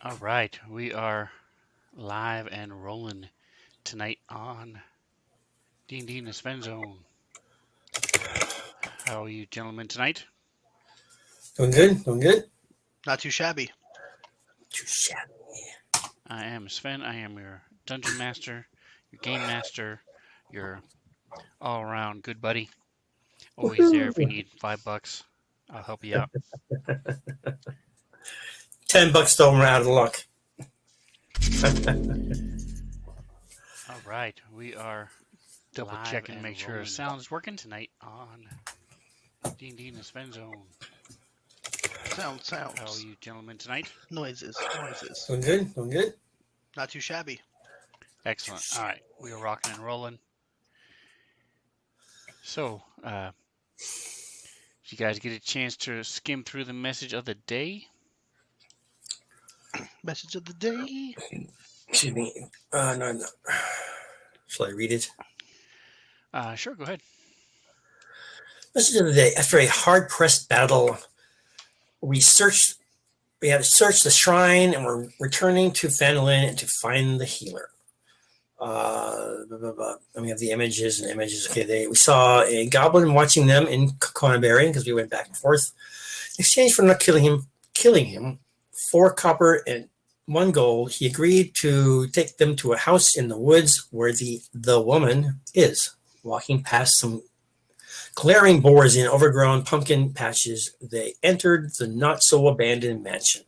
All right, we are live and rolling tonight on D&D in the Svenzone. How are you gentlemen tonight? Doing good, doing good. Not too shabby. Too shabby. I am Sven. I am your dungeon master, your game master, your all-around good buddy. Always there if you need $5. I'll help you out. $10 though, we're out of luck. All right, we are double checking to make sure the sound is working tonight on D&D in the Svenzone. Sounds. How are you gentlemen tonight? Noises. Doing good, doing good. Not too shabby. Excellent. All right, we are rocking and rolling. So, did you guys get a chance to skim through the message of the day? Message of the day. Excuse me. No. Shall I read it? Sure, go ahead. Message of the day. After a hard-pressed battle, we had to search the shrine, and we're returning to Fandolin to find the healer. And we have the images. Okay, we saw a goblin watching them in Conaberry because we went back and forth. In exchange for not killing him, 4 copper and 1 gold, he agreed to take them to a house in the woods where the woman is. Walking past some glaring boars in overgrown pumpkin patches, they entered the not-so-abandoned mansion.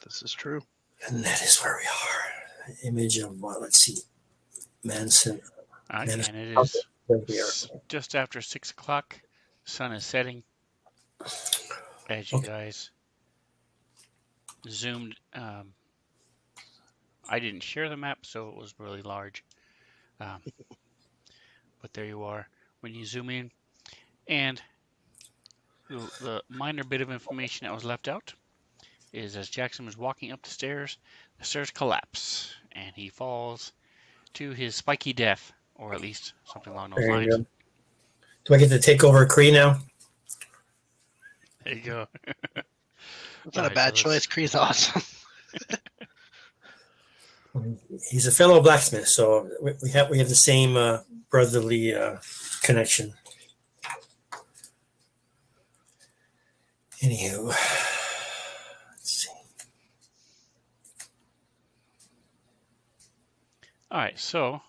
This is true. And that is where we are. Image of, let's see, Manson. And it is just after 6 o'clock. The sun is setting. As you guys zoomed, I didn't share the map, so it was really large. But there you are when you zoom in. And the minor bit of information that was left out is as Jackson was walking up the stairs collapse, and he falls to his spiky death, or at least something along those lines. Go. Do I get to take over Kree now? There you go. That's not a bad choice. Kree's awesome. He's a fellow blacksmith, so we have the same brotherly connection. Anywho, let's see. All right, so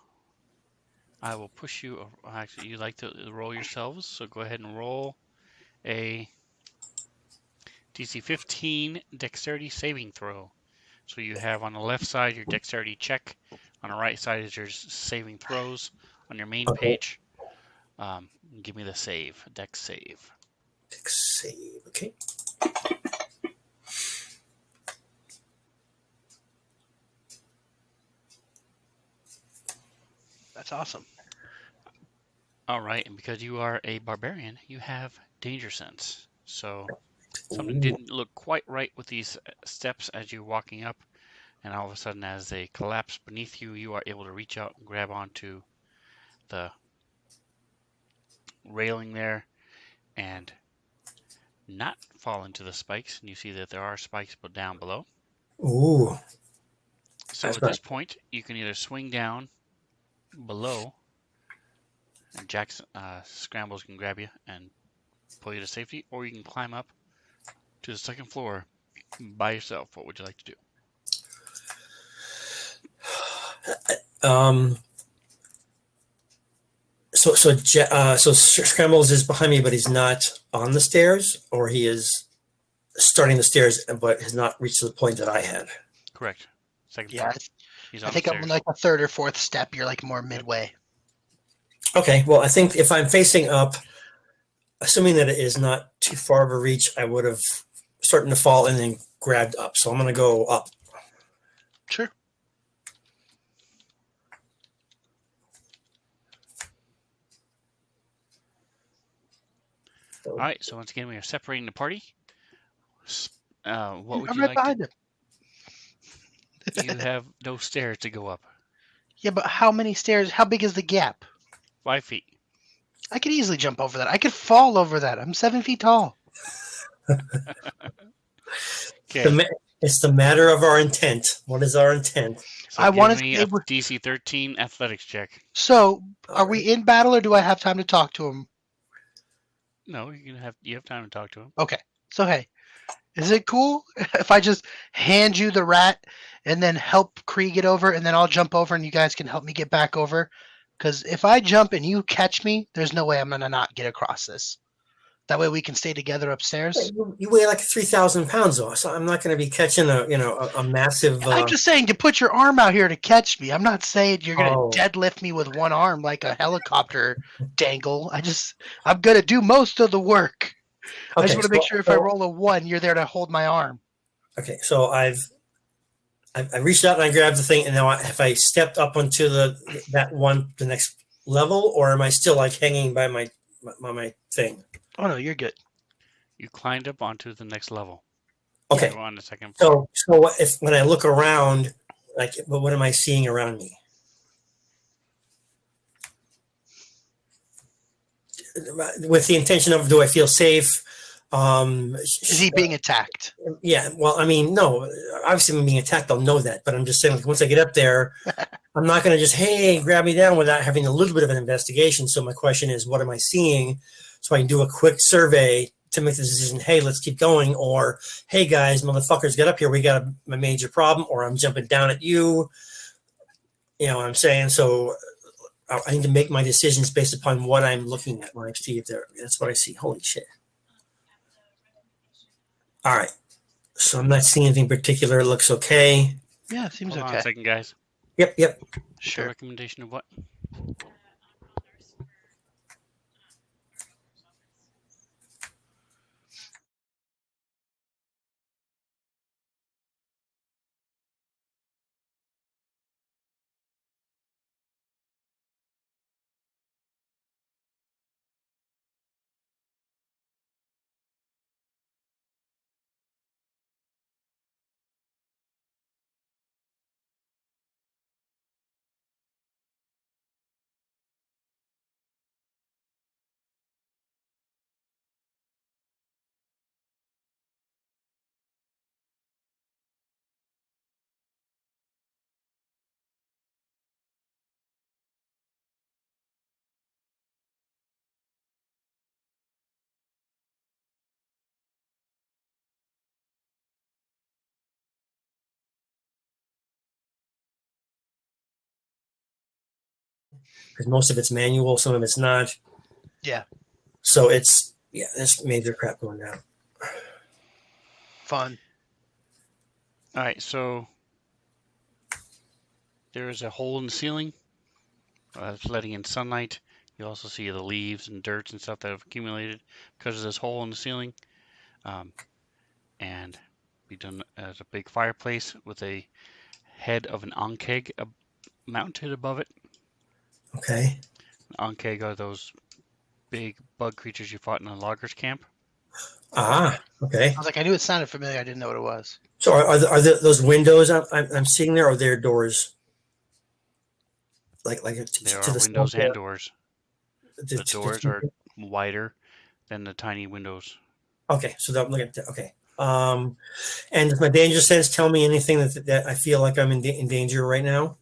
I will push you. Actually, you like to roll yourselves, so go ahead and roll a DC 15 dexterity saving throw. So you have on the left side your dexterity check, on the right side is your saving throws on your main page. Give me the save, dex save. Dex save, okay. That's awesome. All right, and because you are a barbarian, you have danger sense. So something didn't look quite right with these steps as you're walking up, and all of a sudden as they collapse beneath you, you are able to reach out and grab onto the railing there and not fall into the spikes. And you see that there are spikes but down below. Ooh. So at this point, you can either swing down below, and Jackson scrambles can grab you and pull you to safety, or you can climb up to the second floor by yourself. What would you like to do? So Scrambles is behind me, but he's not on the stairs, or he is starting the stairs, but has not reached the point that I had. Correct. Second Yeah, floor. I think I'm like a third or fourth step. You're like more midway. Okay, well, I think if I'm facing up, assuming that it is not too far of a reach, I would have started to fall and then grabbed up. So I'm going to go up. Sure. All right, so once again, we are separating the party. What would I'm you right like behind him. You have no stairs to go up. Yeah, but how many stairs? How big is the gap? 5 feet. I could easily jump over that. I could fall over that. I'm 7 feet tall. Okay. It's the matter of our intent. What is our intent? So I want give to me see. a DC 13 athletics check. So, All are right. we in battle, or do I have time to talk to him? No, you have time to talk to him. Okay. So, hey, is it cool if I just hand you the rat and then help Kree get over, and then I'll jump over and you guys can help me get back over? Because if I jump and you catch me, there's no way I'm gonna not get across this. That way we can stay together upstairs. You weigh like 3,000 pounds, though, so I'm not going to be catching a massive. I'm just saying to put your arm out here to catch me. I'm not saying you're gonna Oh, deadlift me with one arm like a helicopter dangle. I'm gonna do most of the work. I just okay. want to make sure if I roll a 1, you're there to hold my arm. Okay, so I reached out and I grabbed the thing, and now have I stepped up onto the next level, or am I still like hanging by my thing? Oh no, you're good. You climbed up onto the next level. Okay, We're on the second floor. so if when I look around, like, what am I seeing around me? With the intention of, do I feel safe? Is he being attacked? Yeah, well, I mean, no, obviously I'm being attacked. I'll know that, but I'm just saying, like, once I get up there, I'm not going to just, hey, grab me down without having a little bit of an investigation. So my question is, what am I seeing? So I can do a quick survey to make the decision, hey, let's keep going, or hey, guys, motherfuckers, get up here. We got a major problem, or I'm jumping down at you. You know what I'm saying? So I need to make my decisions based upon what I'm looking at when I see it there. That's what I see. Holy shit. All right. So I'm not seeing anything particular. It looks okay. Yeah, seems Hold on okay. a second, guys. Yep. The Sure. recommendation of what? Because most of it's manual, some of it's not. Yeah. So there's major crap going down. Fun. All right, so there is a hole in the ceiling that's letting in sunlight. You also see the leaves and dirt and stuff that have accumulated because of this hole in the ceiling. And we done as a big fireplace with a head of an ankeg mounted above it. Okay. Ankeg are those big bug creatures you fought in the loggers camp. Okay. I was like, I knew it sounded familiar. I didn't know what it was. So those windows I'm seeing there, or are there doors? Like There to are the windows south, and doors. the The doors are wider than the tiny windows. okay. So that, look at that. Okay. And does my danger sense tell me anything that I feel like I'm in danger right now?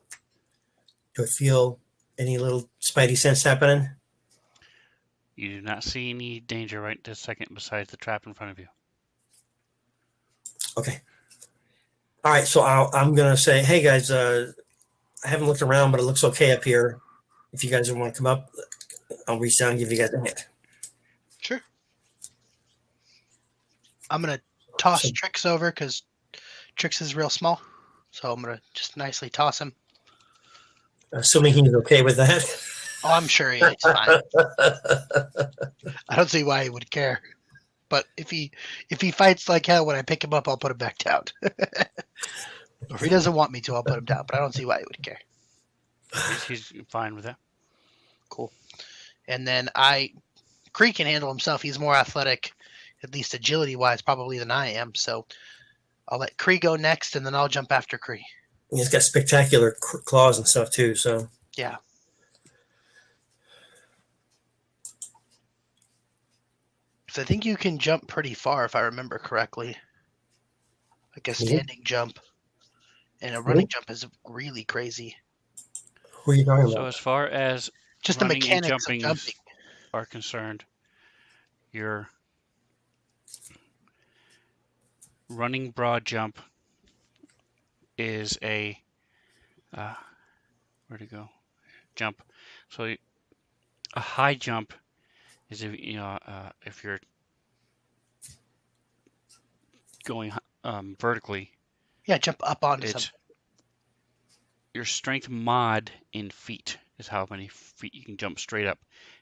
Do I feel any little spidey sense happening? You do not see any danger right this second besides the trap in front of you. Okay. All right. So I'm gonna say, hey guys, I haven't looked around, but it looks okay up here. If you guys want to come up, I'll reach down and give you guys a hand. Sure. I'm gonna toss So- Trix over because Trix is real small. So I'm gonna just nicely toss him. Assuming he's okay with that. Oh, I'm sure he's fine. I don't see why he would care. But if he fights like hell when I pick him up, I'll put him back down. Or if he doesn't want me to, I'll put him down. But I don't see why he would care. He's fine with that. Cool. And then Kree can handle himself. He's more athletic, at least agility wise, probably than I am. So I'll let Kree go next, and then I'll jump after Kree. He's got spectacular claws and stuff too. So Yeah. So I think you can jump pretty far, if I remember correctly. like a standing jump, and a running jump is really crazy. Who are you talking So about? as far as Just the running and mechanics of jumping jumping. are concerned, your running broad jump is a where'd it go? Jump. So a high jump is if you're going vertically, Yeah, jump up onto it's something. your strength mod in feet is how many feet you can jump straight up.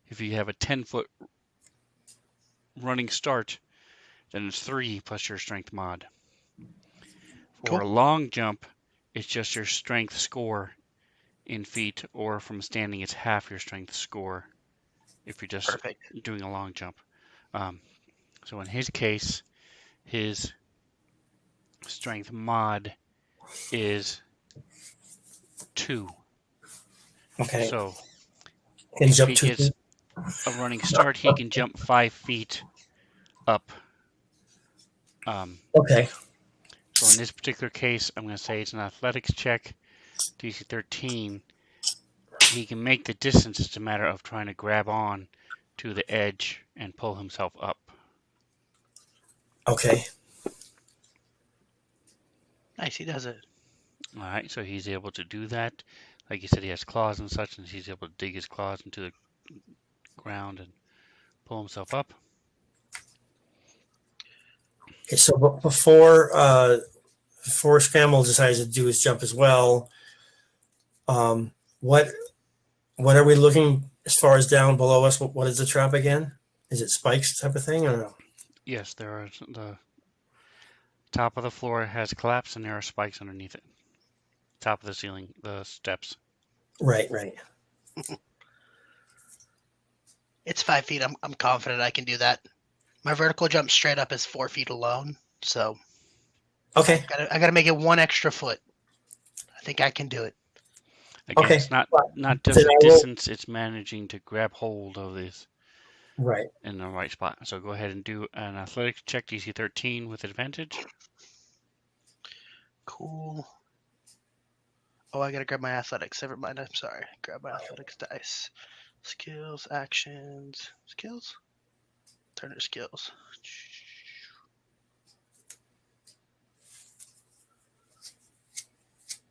If you have a 10-foot running start, then it's 3 plus your strength mod. For a Cool. long jump, it's just your strength score in feet, or from standing, it's half your strength score if you're just Perfect. doing a long jump. So in his case, his strength mod is 2. Okay. So Can you if jump he 2 gets feet? a running start, he can jump 5 feet up. Okay. So in this particular case, I'm going to say it's an athletics check, DC 13. He can make the distance. It's a matter of trying to grab on to the edge and pull himself up. Okay. Nice, he does it. All right, so he's able to do that. Like you said, he has claws and such, and he's able to dig his claws into the ground and pull himself up. Okay. So before Scramble decides to do his jump as well, what are we looking as far as down below us? What is the trap again? Is it spikes type of thing or no? Yes, the top of the floor has collapsed, and there are spikes underneath it. Top of the ceiling, the steps. Right. Right. It's 5 feet. I'm confident I can do that. My vertical jump straight up is 4 feet alone, so Okay. I gotta make it 1 extra foot. I think I can do it. Again, Okay. it's not Then just the I will. distance; it's managing to grab hold of this Right. in the right spot. So go ahead and do an athletics check, DC 13 with advantage. Cool. Oh, I gotta grab my athletics. Never mind. I'm sorry. Grab my athletics dice. Skills, actions, skills. Turner skills.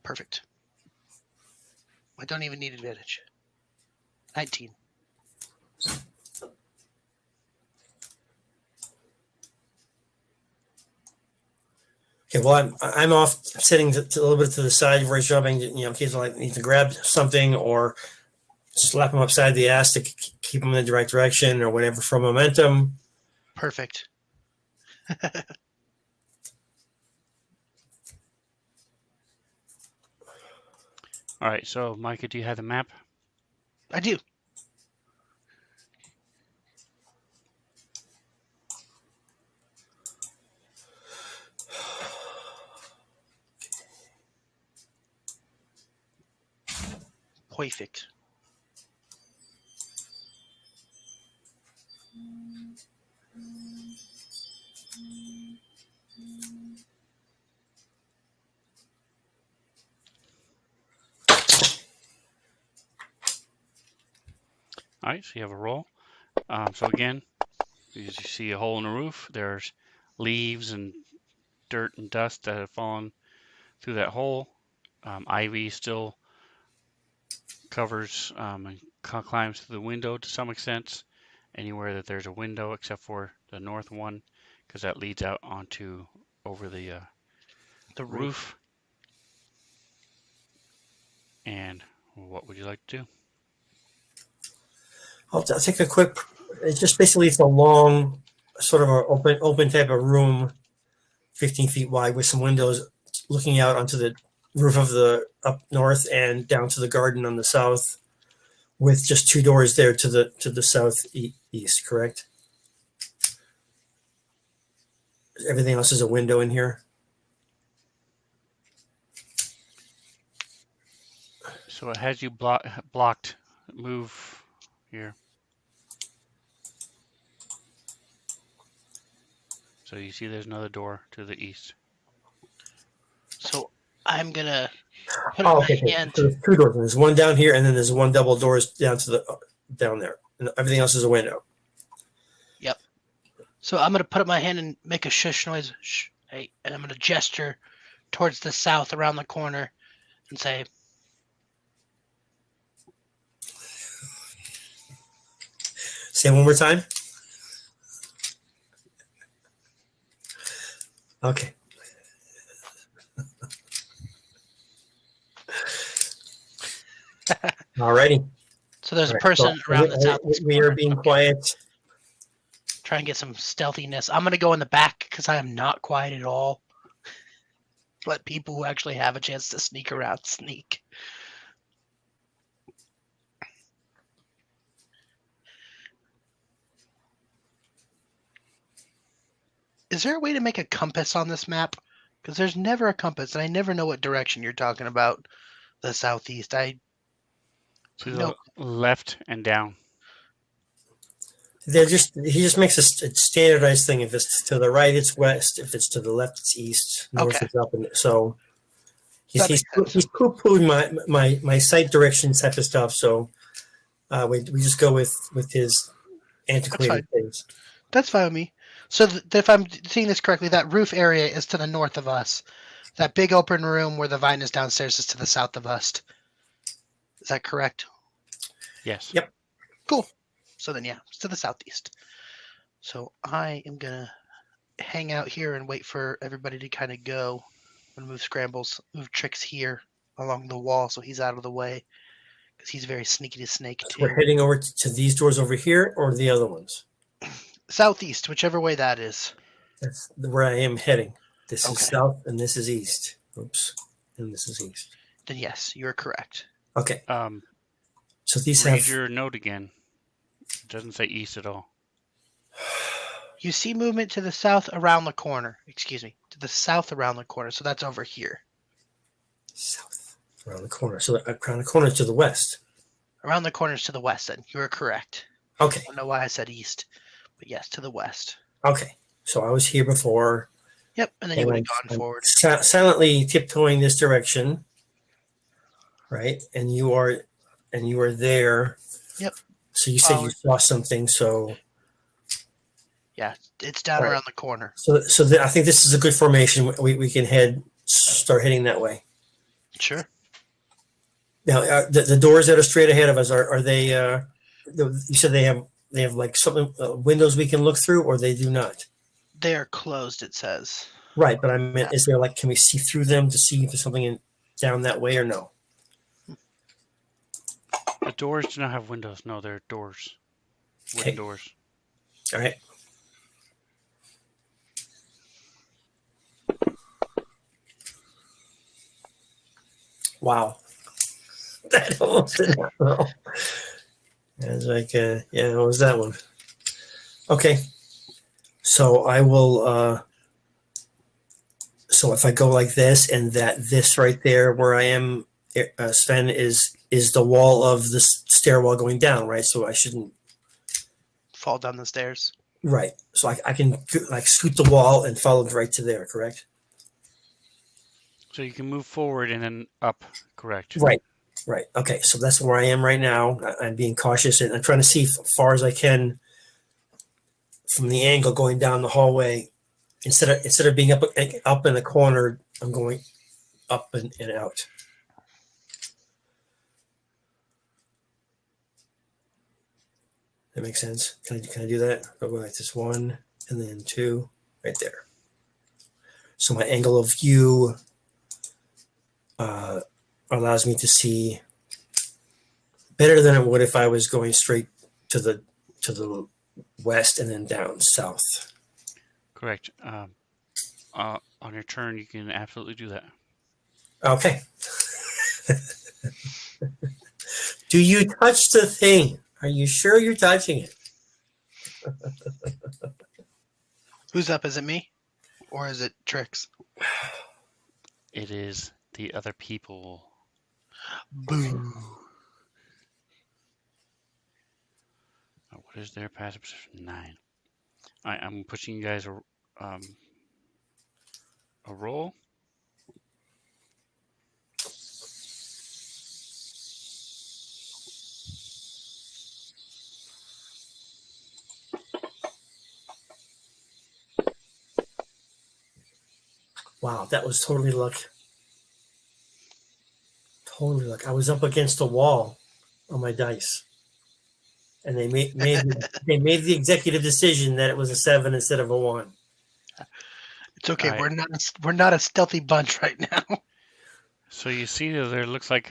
Perfect. I don't even need advantage. 19. Okay. Well, I'm off sitting to a little bit to the side where he's jumping. In case I need to grab something or slap him upside the ass to keep him in the right direction or whatever for momentum. Perfect. All right, so Micah, do you have the map? I do. Perfect. All right, so you have a roll. So again, as you see a hole in the roof, there's leaves and dirt and dust that have fallen through that hole. Ivy still covers and climbs through the window to some extent. Anywhere that there's a window, except for the north one, because that leads out onto over the roof. roof. And what would you like to do? I'll take a quick. It's just basically it's a long, sort of an open type of room, 15 feet wide with some windows looking out onto the roof of the up north and down to the garden on the south, with just 2 doors there to the southeast. Correct. Everything else is a window in here. So it has you blocked. Move here. So you see there's another door to the east. So I'm gonna put Oh, my okay. hand. So there's two doors. There's one down here, and then there's one double doors down there, and everything else is a window. Yep. So I'm gonna put up my hand and make a shush noise. Shh, hey, and I'm gonna gesture towards the south around the corner and say, Say it one more time. Okay. Alrighty. so there's All a right. So person around the southeast we are corner. being Okay. quiet. Try and get some stealthiness. I'm gonna go in the back because I am not quiet at all. Let people who actually have a chance to sneak around sneak. Is there a way to make a compass on this map? Because there's never a compass, and I never know what direction you're talking about. The southeast. I To no. the left and down. He just makes a standardized thing. If it's to the right, it's west. If it's to the left, it's east. North Okay, is up, and so that makes sense. he's poo-pooing my sight direction type of stuff. So we just go with his That's fine. antiquated things. That's fine with me. So if I'm seeing this correctly, that roof area is to the north of us. That big open room where the vine is downstairs is to the south of us. Is that correct? Yes. Yep. Cool. So then, yeah, it's to the southeast. So I am gonna hang out here and wait for everybody to kind of go. I'm gonna move scrambles, move tricks here along the wall so he's out of the way because he's very sneaky to snake So too. we're heading over to these doors over here, or the other ones. Southeast, whichever way that is. That's where I am heading. This is Okay. south, and this is east. Oops, and this is east. Then yes, you're correct. Okay. So these Read have. your note again. It doesn't say east at all. You see movement to the south around the corner. Excuse me, to the south around the corner. So that's over here. South around the corner. So around the corner is to the west. Around the corners to the west. Then you are correct. Okay. I don't know why I said east, but yes, to the west. Okay. So I was here before. Yep, and then you would have gone forward. Silently tiptoeing this direction, right? And you are there. Yep. So you said you saw something. So yeah, it's down right. around the corner. So I think this is a good formation. We can start heading that way. Sure. Now the doors that are straight ahead of us are they? You said they have like something windows we can look through, or they do not. They are closed. It says. Right, but I meant, is there like, can we see through them to see if there's something down that way or no? The doors do not have windows. No, they're doors. Wooden doors. All right. Wow. That almost did not know. It's like, yeah, what was that one? Okay. So I will, so if I go like this and this right there where I am, Sven, is the wall of the stairwell going down, right? So I shouldn't fall down the stairs. Right. So I can like scoot the wall and follow right to there, correct? So you can move forward and then up, correct? Right. Right. Okay. So that's where I am right now. I'm being cautious and I'm trying to see as far as I can from the angle going down the hallway. Instead of being up in the corner, I'm going up and out. That makes sense. Can I do that? I'll go like this, 1 and then 2 right there. So my angle of view allows me to see better than it would if I was going straight to the west and then down south. Correct. On your turn, you can absolutely do that. Okay. Do you touch the thing? Are you sure you're touching it? Who's up? Is it me? Or is it Trix? It is the other people. Boo. What is their passive perception? 9. I'm pushing you guys a roll. Wow, that was totally luck. Totally luck. I was up against a wall on my dice, and they made the executive decision that it was a 7 instead of a 1. It's okay. All right. We're not a stealthy bunch right now. So you see that there looks like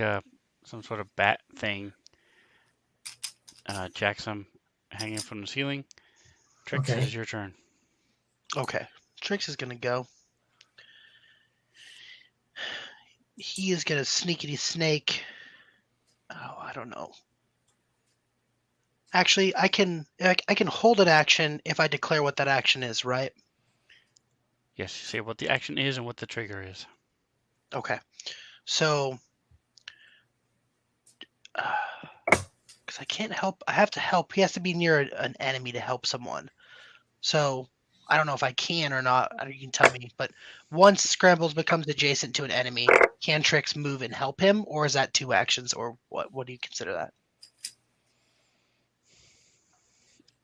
some sort of bat thing, Jackson, hanging from the ceiling. Trix, it Okay. is your turn. Okay. Trix is gonna go. He is gonna sneakity snake. Oh, I don't know. Actually, I can hold an action if I declare what that action is, right? Yes, you say what the action is and what the trigger is. Okay. So, because I can't help, I have to help. He has to be near an enemy to help someone. So I don't know if I can or not. You can tell me. But once Scrambles becomes adjacent to an enemy, can Trix move and help him, or is that 2 actions, or what? What do you consider that?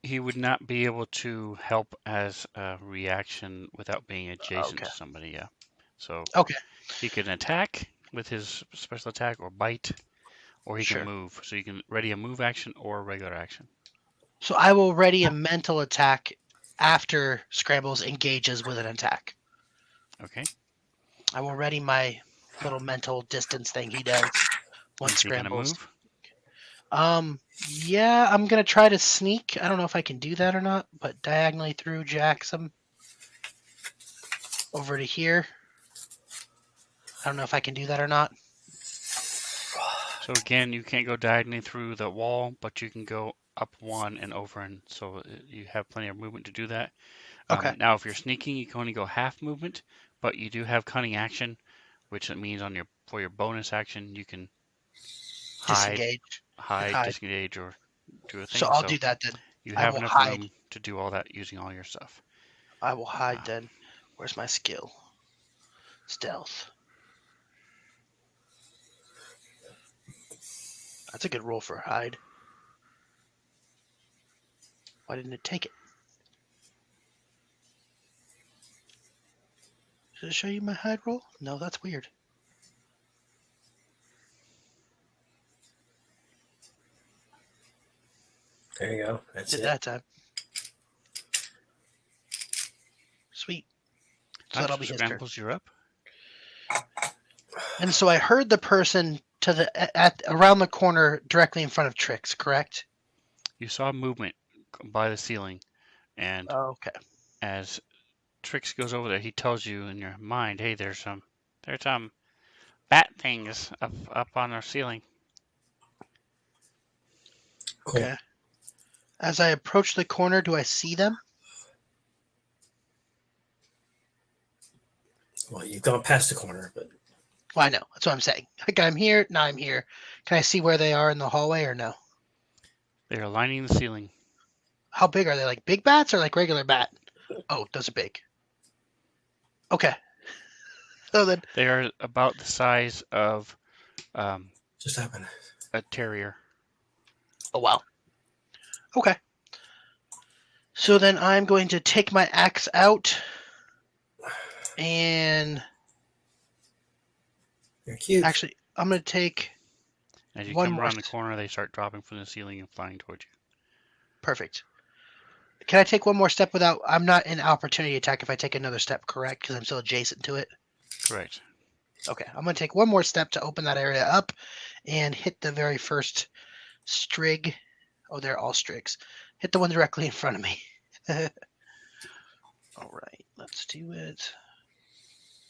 He would not be able to help as a reaction without being adjacent Okay. to somebody, yeah. So Okay. he can attack with his special attack or bite, or he can Sure. move. So you can ready a move action or a regular action. So I will ready a mental attack after Scrambles engages with an attack. Okay. I will ready my little mental distance thing he does once Is he gonna Scrambles. move? Yeah, I'm gonna try to sneak. I don't know if I can do that or not, but diagonally through Jackson over to here. I don't know if I can do that or not. So again, you can't go diagonally through the wall, but you can go up 1 and over, and so you have plenty of movement to do that. Okay. Now, if you're sneaking, you can only go half movement, but you do have cunning action, which means for your bonus action you can hide, Disengage. Hide. disengage, or do a So thing. I'll So do that then. you I have will enough hide. room to do all that using all your stuff. I will hide Uh, then. Where's my skill? Stealth. That's a good roll for hide. Why didn't it take it? Should it show you my hide roll? No, that's weird. There you go. That's Did it. that time. Sweet. So that'll be his turn. Scrambles, you're up. And so I heard the person to the around the corner directly in front of Trix, correct? You saw movement by the ceiling, and Okay. as Trix goes over there, he tells you in your mind, "Hey, there's some bat things up on our ceiling." Cool. Okay. As I approach the corner, do I see them? Well, you've gone past the corner, but Well, I know. That's what I'm saying. Like I'm here, now I'm here. Can I see where they are in the hallway or no? They are lining the ceiling. How big are they? Like big bats or like regular bat? Oh, those are big. Okay. So then, They are about the size of just happened. a terrier. oh wow. Okay. So then I'm going to take my axe out and You're cute. actually I'm going to take As you one come more. around the corner, they start dropping from the ceiling and flying towards you. Perfect. Can I take one more step without? I'm not in opportunity attack if I take another step, correct? Because I'm still adjacent to it. Correct. Okay, I'm going to take one more step to open that area up and hit the very first strig. Oh, they're all strigs. Hit the one directly in front of me. All right, let's do it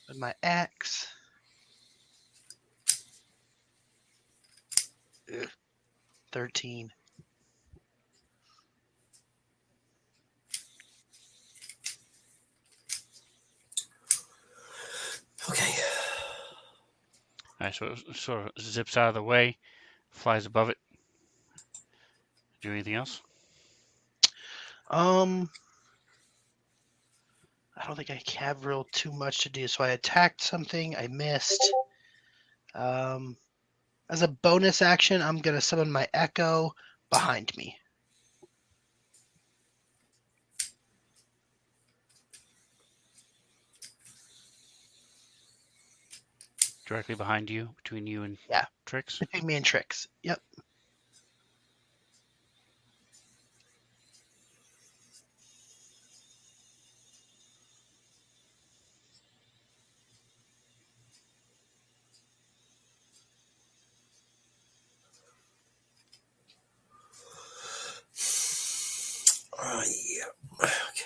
with my axe. Ugh, 13. Okay. All right, so it sort of zips out of the way, flies above it. Do anything else? I don't think I have real too much to do. So I attacked something, I missed. As a bonus action, I'm gonna summon my echo behind me. Directly behind you, between you and Yeah. Trix. Between me and Trix. Yep. Yeah. Okay.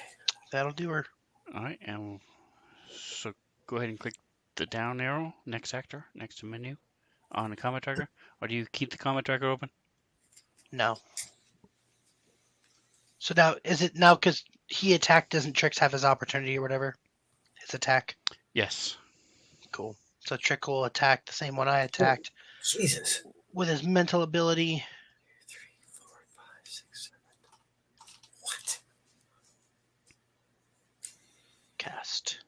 That'll do her. All right, and so go ahead and click the down arrow next sector, next to menu, on the combat tracker. Or do you keep the combat tracker open? No. So now, is it now because he attacked, doesn't Trix have his opportunity or whatever? His attack? Yes. Cool. So Trix will attack the same one I attacked Jesus. with his mental ability. 3, 4, 5, 6, 7. What? Cast.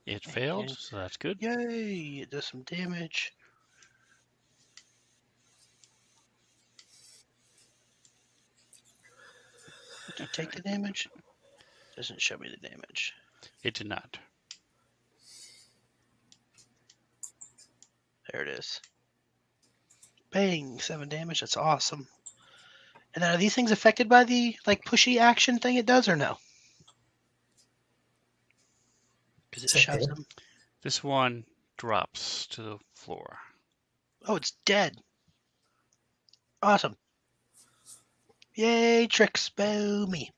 It failed, so that's good. Yay! It does some damage. Did you take the damage? Doesn't show me the damage. It did not. There it is. Bang! 7 damage. That's awesome. And then are these things affected by the like pushy action thing it does or no? Because it Is that shoves dead? them. This one drops to the floor. Oh, it's dead. Awesome. Yay, Trix. Boo me.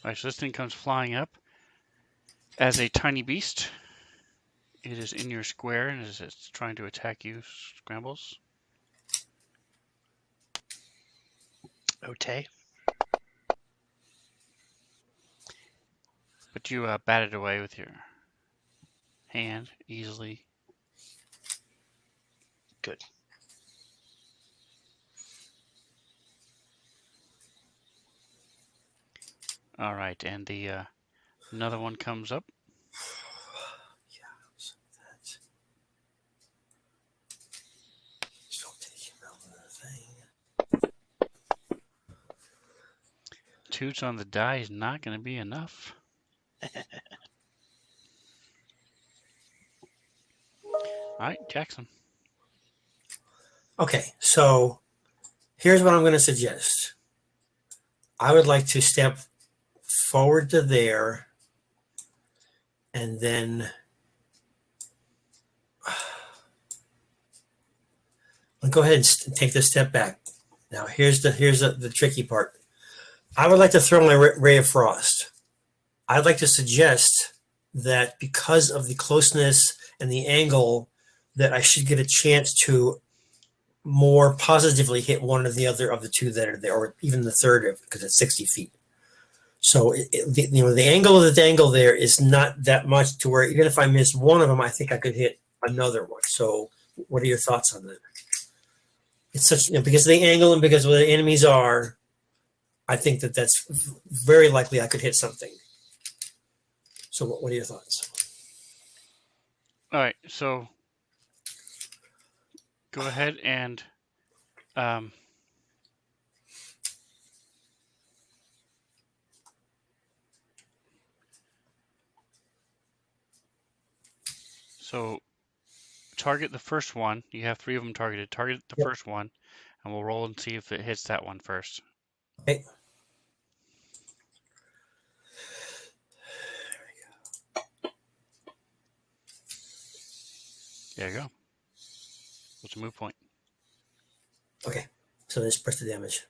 All right, so this thing comes flying up as a tiny beast. It is in your square and as it's trying to attack you, scrambles. Okay. But you bat it away with your hand easily. Good. All right, and the another one comes up. Yeah. So that's. So take him out of the thing. Toots on the die is not going to be enough. All right, Jackson. Okay, so here's what I'm going to suggest. I would like to step forward to there and then I'll go ahead and take this step back. Now here's the tricky part. I would like to throw my ray of frost. I'd like to suggest that because of the closeness and the angle, that I should get a chance to more positively hit one or the other of the two that are there, or even the third, because it's 60 feet. So the angle of the dangle there is not that much to where even if I miss one of them, I think I could hit another one. So what are your thoughts on that? It's such, because of the angle and because of where the enemies are, I think that's very likely I could hit something. So what are your thoughts? All right, so go ahead and so target the first one. You have 3 of them targeted. Target the Yep. first one, and we'll roll and see if it hits that one first. Okay. There you go. What's a move point? Okay. So let's press the damage.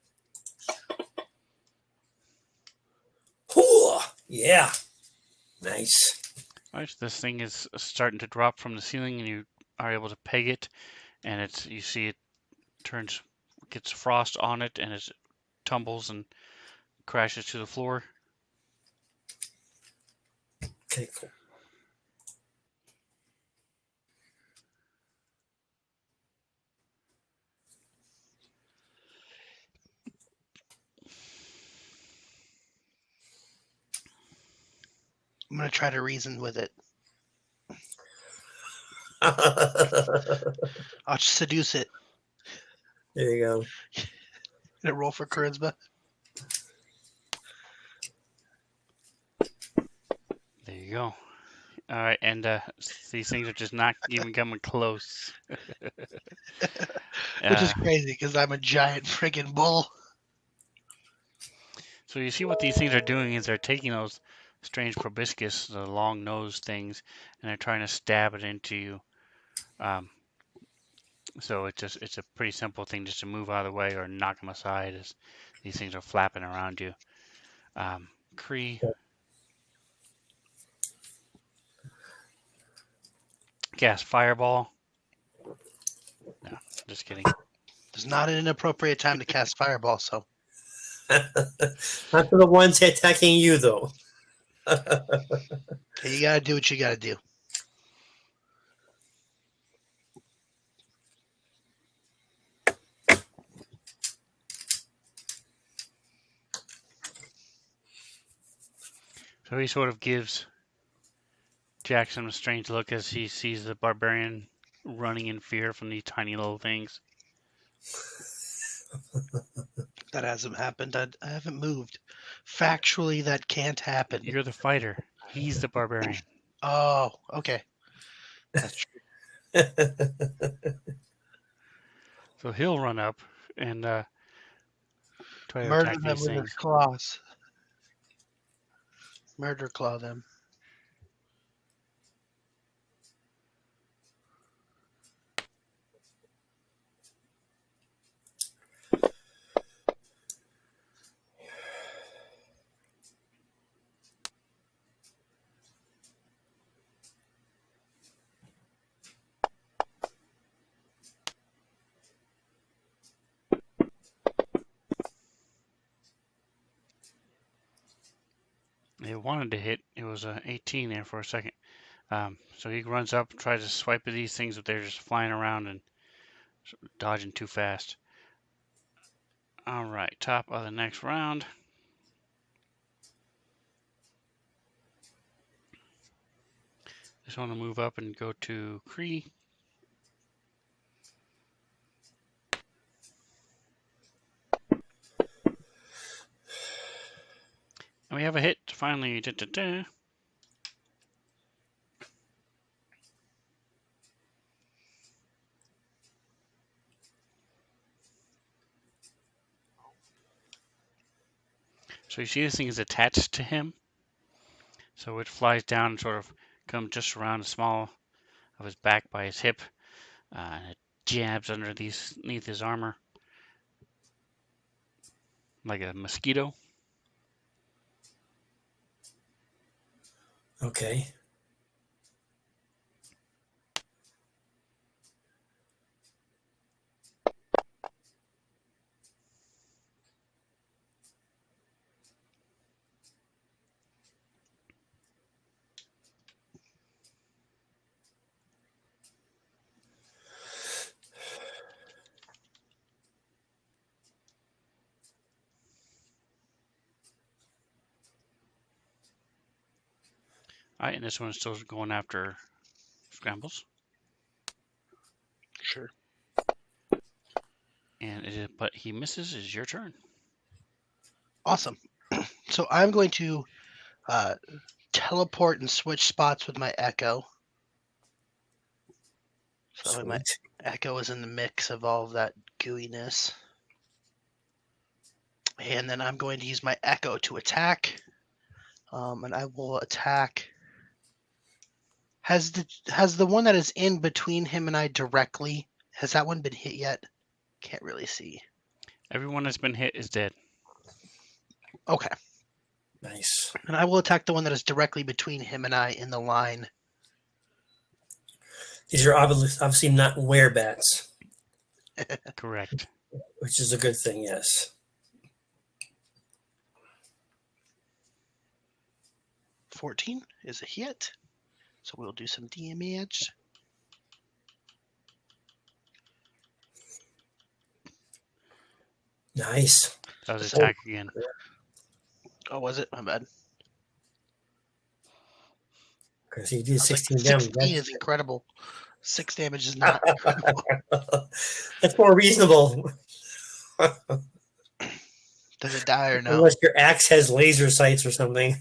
Ooh, yeah. Nice. All right, so this thing is starting to drop from the ceiling, and you are able to peg it, and you see it gets frost on it, and it tumbles and crashes to the floor. Okay, cool. I'm going to try to reason with it. I'll just seduce it. There you go. And roll for charisma. There you go. All right, and these things are just not even coming close. Which is crazy because I'm a giant friggin' bull. So you see what these things are doing is they're taking those strange proboscis, the long nose things, and they're trying to stab it into you. So it's a pretty simple thing just to move out of the way or knock them aside as these things are flapping around you. Kree. Cast Fireball. No, just kidding. It's not an inappropriate time to cast Fireball, so. Not for the ones attacking you, though. Okay, you gotta do what you gotta do. So he sort of gives Jackson a strange look as he sees the barbarian running in fear from these tiny little things. That hasn't happened. I haven't moved. Factually, that can't happen. You're the fighter. He's the barbarian. Oh, okay. That's true. So he'll run up and try to Murder attack them these with his things. claws. Murder claw them. It wanted to hit. It was 18 there for a second. So he runs up, tries to swipe at these things, but they're just flying around and dodging too fast. All right, top of the next round. Just want to move up and go to Kree. And we have a hit, finally. Da, da, da. So you see this thing is attached to him. So it flies down and sort of comes just around the small of his back by his hip. And it jabs underneath his armor like a mosquito. Okay. All right, and this one's still going after Scrambles. Sure. And but he misses. Is your turn. Awesome. So I'm going to teleport and switch spots with my Echo. So my Sweet. Echo is in the mix of all of that gooiness. And then I'm going to use my Echo to attack. And I will attack. Has the one that is in between him and I directly, has that one been hit yet? Can't really see. Everyone that's been hit is dead. Okay. Nice. And I will attack the one that is directly between him and I in the line. These are obviously not werebats, Correct. which is a good thing, yes. 14 is a hit. So we'll do some damage. Nice. That was So- attack again. Oh, was it? My bad. Because he did I was like, 16 damage. 16 is incredible. 6 damage is not. That's more reasonable. Does it die or no? Unless your axe has laser sights or something.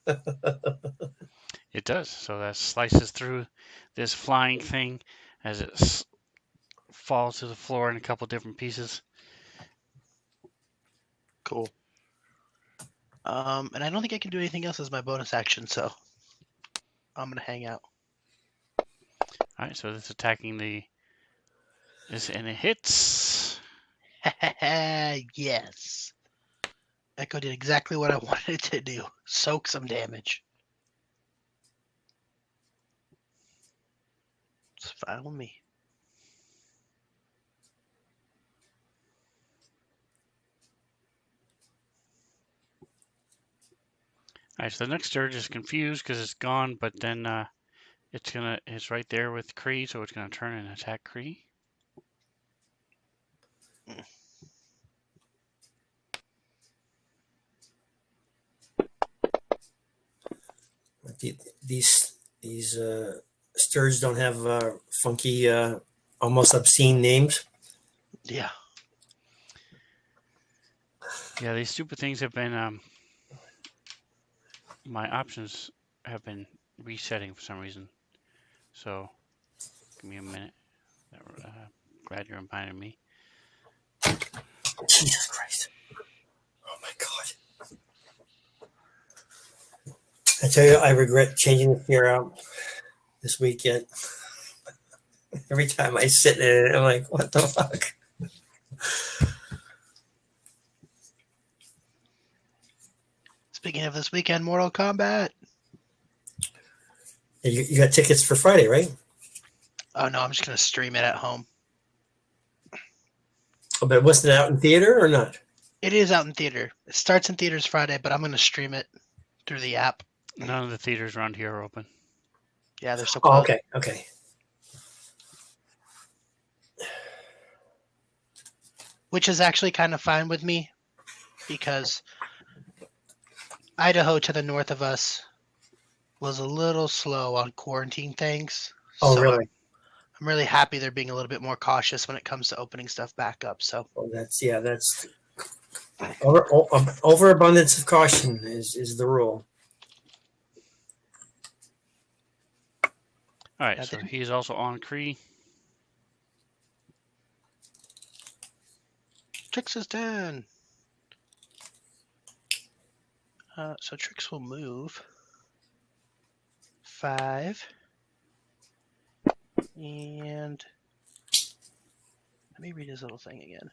It does. So that slices through this flying thing as it falls to the floor in a couple different pieces. Cool. And I don't think I can do anything else as my bonus action, so I'm gonna hang out. All right, so it's attacking this, and it hits. Yes. Echo did exactly what I wanted it to do. Soak some damage. It's fine with me. All right, so the next Sturge is confused because it's gone, but then it's right there with Kree, so it's gonna turn and attack Kree. These sturge don't have funky, almost obscene names. Yeah. Yeah, these stupid things have been. My options have been resetting for some reason. So, give me a minute. Glad you're reminding me. Jesus Christ! Oh my God! I tell you, I regret changing the fear out this weekend. Every time I sit in it, I'm like, what the fuck? Speaking of this weekend, Mortal Kombat. You got tickets for Friday, right? Oh no, I'm just gonna stream it at home. Oh, but wasn't it out in theater or not? It is out in theater. It starts in theaters Friday, but I'm gonna stream it through the app. None of the theaters around here are open. Yeah, they're so Oh, close. okay. Which is actually kind of fine with me because Idaho to the north of us was a little slow on quarantine things. Oh, so really? I'm really happy they're being a little bit more cautious when it comes to opening stuff back up. So That's overabundance of caution is the rule. All right, so he's also on Kree. Trix is done. So Trix will move 5. And let me read his little thing again.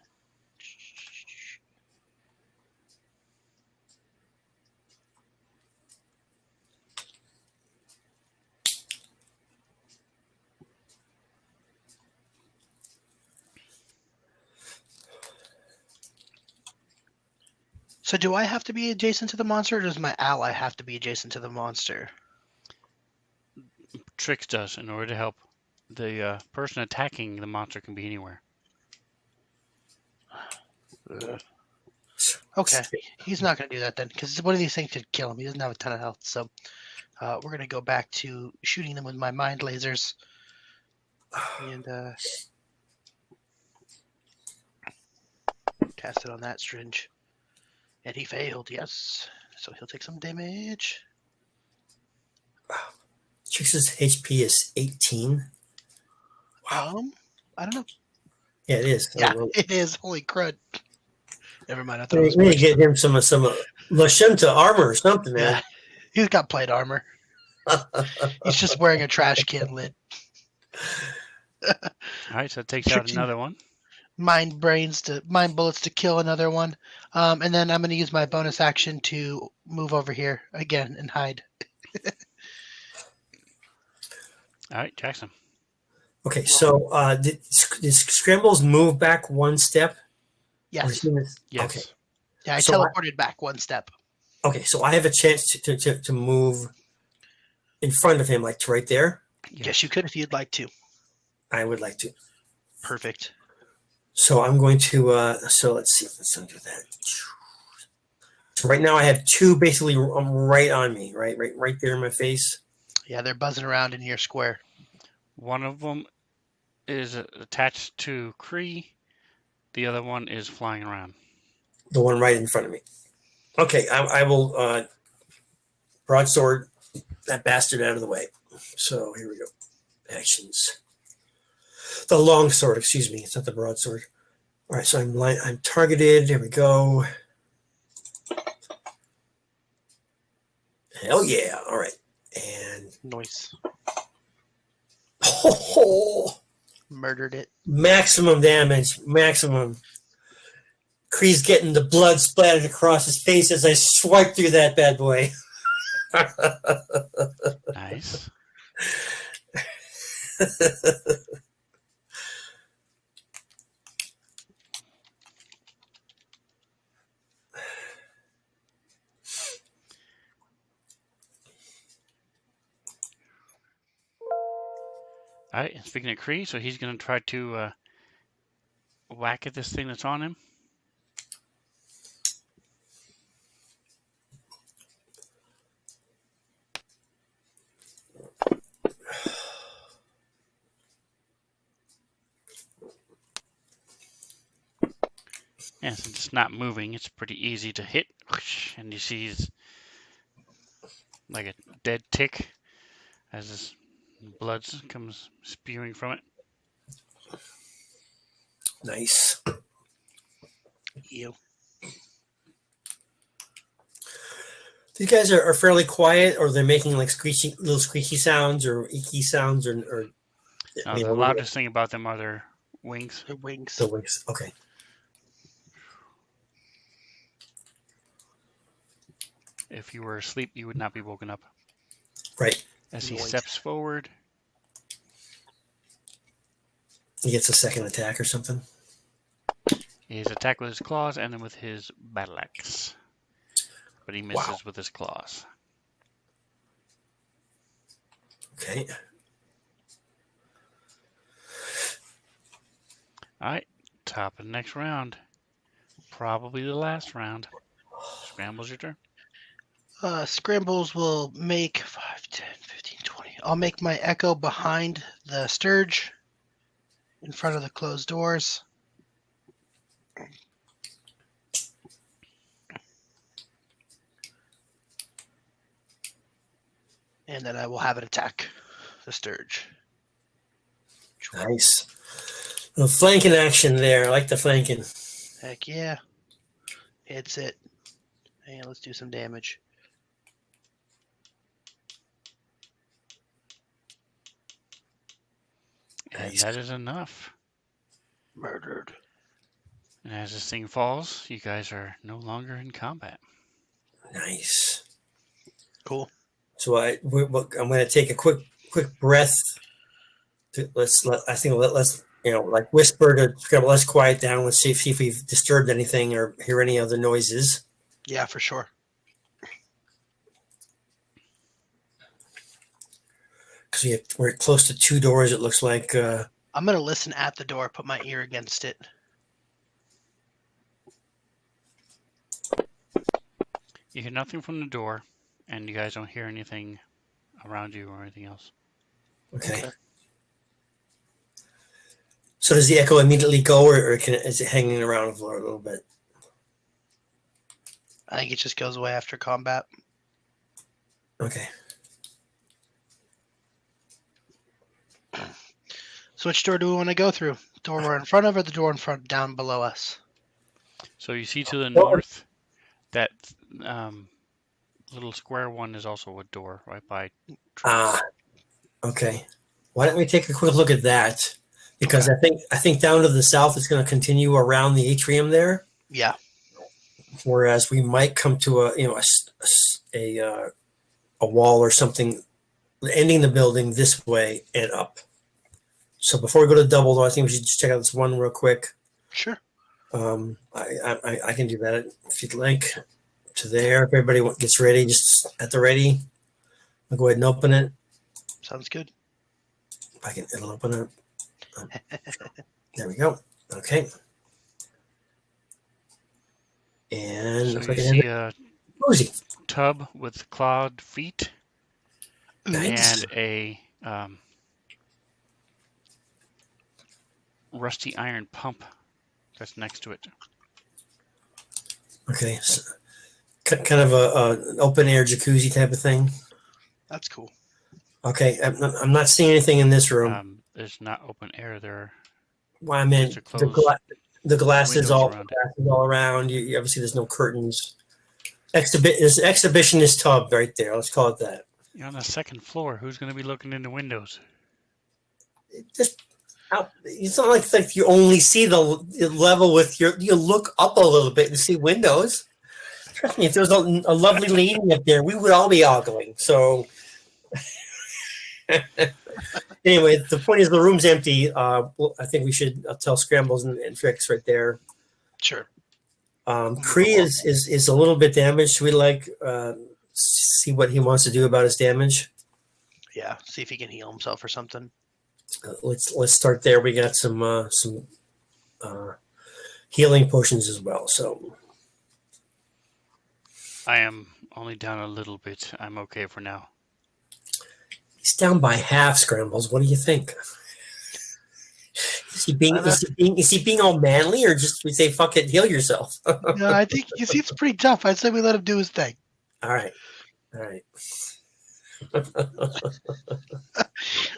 So do I have to be adjacent to the monster, or does my ally have to be adjacent to the monster? Trix does in order to help. The person attacking the monster can be anywhere. Okay, he's not going to do that then, because one of these things could kill him. He doesn't have a ton of health, so we're going to go back to shooting them with my mind lasers. And cast it on that Stringe. And he failed, yes. So he'll take some damage. Trix's HP is 18. Wow. I don't know. Yeah, it is. Yeah, it is. Holy crud. Never mind. I thought We it was need to get him some Lashunta armor or something, man. Yeah, he's got plate armor. He's just wearing a trash can lid. All right, so it takes out another one. Mind bullets to kill another one. And then I'm going to use my bonus action to move over here again and hide. All right, Jackson. Okay, so did Scrambles move back one step? Yes. Yes. Okay. Yeah, I teleported back one step. Okay, so I have a chance to move in front of him, like right there. Yes, you could if you'd like to. I would like to. Perfect. So I'm going to. So let's see. Let's undo that. So right now I have 2 basically right on me, right there in my face. Yeah, they're buzzing around in your square. One of them is attached to Kree. The other one is flying around. The one right in front of me. Okay, I will broadsword that bastard out of the way. So here we go. Actions. The long sword, excuse me. It's not the broadsword. All right, so I'm targeted. Here we go. Hell yeah! All right, and Noise. Murdered it. Maximum damage. Maximum. Kree's getting the blood splattered across his face as I swipe through that bad boy. Nice. All right, speaking of Kree, so he's going to try to whack at this thing that's on him. And since it's not moving, it's pretty easy to hit. And you see he's like a dead tick as his blood comes spewing from it. Nice. You. These guys are fairly quiet, or they're making like little squeaky sounds or eeky sounds, or The loudest thing about them are their wings. The wings. The wings. Okay. If you were asleep, you would not be woken up. Right. As he Noise. steps forward, He gets a second attack or something. his attack with his claws and then with his battle axe. But he misses Wow. with his claws. Okay. All right, top of the next round. Probably the last round. Scrambles your turn. Scrambles will make 5, 10, 15, 20. I'll make my echo behind the Sturge in front of the closed doors. And then I will have it attack the Sturge. Nice. A flanking action there. I like the flanking. Heck yeah. Hits it. And let's do some damage. And Nice. that is enough. Murdered. And as this thing falls, you guys are no longer in combat. Nice. Cool. So I'm going to take a quick breath. Let's like whisper to Scrabble. Let's quiet down. Let's see if we've disturbed anything or hear any other noises. Yeah, for sure. Because we're close to 2 doors. It looks like. I'm going to listen at the door, put my ear against it. You hear nothing from the door, and you guys don't hear anything around you or anything else. Okay. So does the echo immediately go, or is it hanging around for a little bit? I think it just goes away after combat. Okay. So which door do we want to go through? The door we're in front of, or the door in front down below us? So you see to the north that little square one is also a door right by. Okay. Why don't we take a quick look at that? Because I think down to the south it's going to continue around the atrium there. Yeah. Whereas we might come to a wall or something, ending the building this way and up. So before we go to double, though, I think we should just check out this one real quick. Sure. I can do that if you'd like. To there, if everybody gets ready, just at the ready. I'll go ahead and open it. Sounds good. It'll open up. There we go. Okay. And So looks you like see a cozy. tub with clawed feet Nice. and a rusty iron pump that's next to it. Okay, so, kind of an open air jacuzzi type of thing. That's cool. Okay, I'm not seeing anything in this room. There's not open air there. Well, I meant Just the glass is windows around it. all around. You obviously there's no curtains. There's an exhibitionist tub right there. Let's call it that. You're on the second floor. Who's going to be looking in the windows? Just out. It's not like you only see the level with your. You look up a little bit and see windows. Trust me, if there was a lovely lady up there, we would all be ogling. So. Anyway, the point is the room's empty. I think we should tell Scrambles and Tricks right there. Sure. Cree is a little bit damaged. Should we see what he wants to do about his damage? Yeah, see if he can heal himself or something. Let's start there. We got some healing potions as well. So I am only down a little bit. I'm okay for now. he's down by half. Scrambles. What do you think? Is he being all manly, or just we say fuck it, heal yourself? No, I think he seems pretty tough. I'd say we let him do his thing. All right.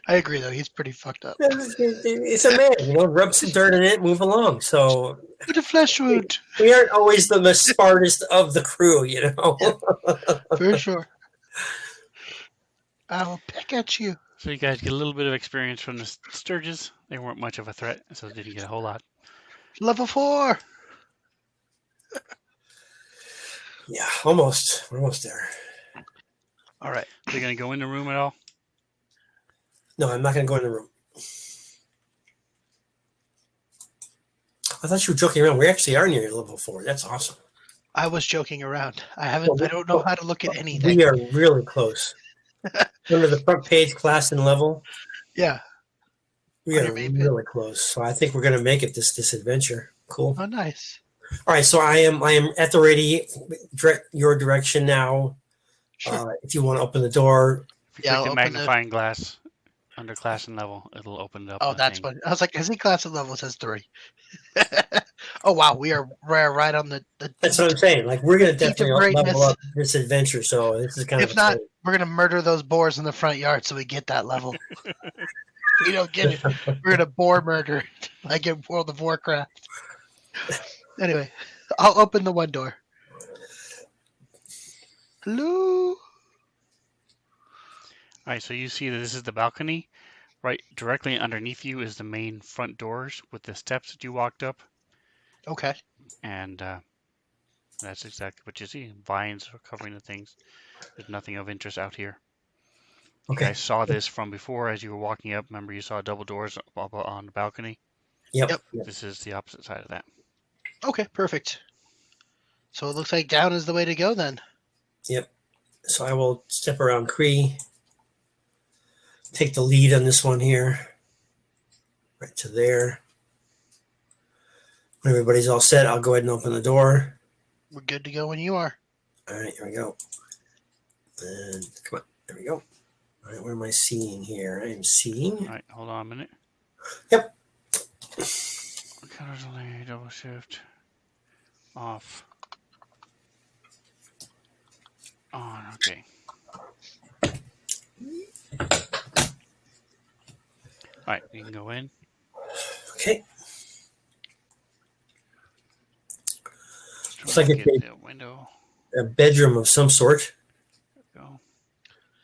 I agree, though. He's pretty fucked up. It's a man, rub some dirt in it, move along. So With a flesh wound. we aren't always the smartest of the crew, For sure. I will peck at you. So you guys get a little bit of experience from the Sturges. They weren't much of a threat, so didn't get a whole lot. Level 4. Yeah, almost. We're almost there. All right. Are you going to go in the room at all? No, I'm not going to go in the room. I thought you were joking around. We actually are near level 4. That's awesome. I was joking around. I don't know how to look at anything. We are really close. Remember the front page, class and level? Yeah. We are really close. So I think we're going to make it this adventure. Cool. Oh, nice. All right, so I am at the ready. Your direction now. Sure. If you want to open the door. If you click the magnifying glass under class and level, it'll open it up. Oh, that's what I was like. I see class and level says 3. Oh wow, we are right on the. That's what I'm saying. Like we're gonna definitely greatness. level up this adventure. So this is kind of. If not, we're gonna murder those boars in the front yard so we get that level. We don't get it. We're gonna boar murder like in World of Warcraft. Anyway, I'll open the one door. Hello. All right, so you see that this is the balcony. Right directly underneath you is the main front doors with the steps that you walked up. Okay. And that's exactly what you see. Vines are covering the things. There's nothing of interest out here. Okay. You guys saw this from before as you were walking up. Remember, you saw double doors up on the balcony? Yep. This is the opposite side of that. Okay, perfect. So it looks like down is the way to go then. Yep. So I will step around Cree. Take the lead on this one here. Right to there. When everybody's all set, I'll go ahead and open the door. We're good to go when you are. All right, here we go. And come on, there we go. All right, what am I seeing here? I am seeing. All right, hold on a minute. Yep. Colors only, double shift. Off. On, okay. All right, you can go in. Okay. Looks like a bedroom of some sort. Go.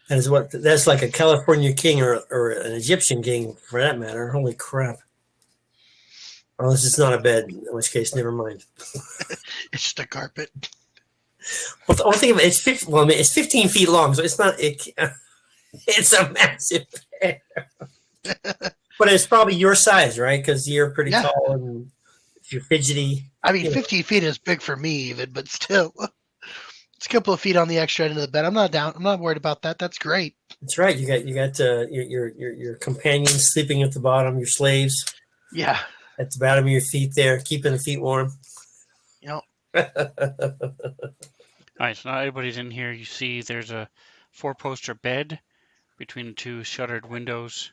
That's like a California king or an Egyptian king for that matter. Holy crap. Unless it's not a bed, in which case, never mind. It's just a carpet. Well, the only thing about it's 15 feet long, so it's not. It's a massive bed. But it's probably your size, right? Because you're pretty tall and you're fidgety. I mean, 15 feet is big for me, even, but still, it's a couple of feet on the extra end of the bed. I'm not down. I'm not worried about that. That's great. That's right. You got your companions sleeping at the bottom. Your slaves. Yeah. At the bottom of your feet there, keeping the feet warm. Yep. All right, so now everybody's in here. You see there's a 4-poster bed between the 2 shuttered windows.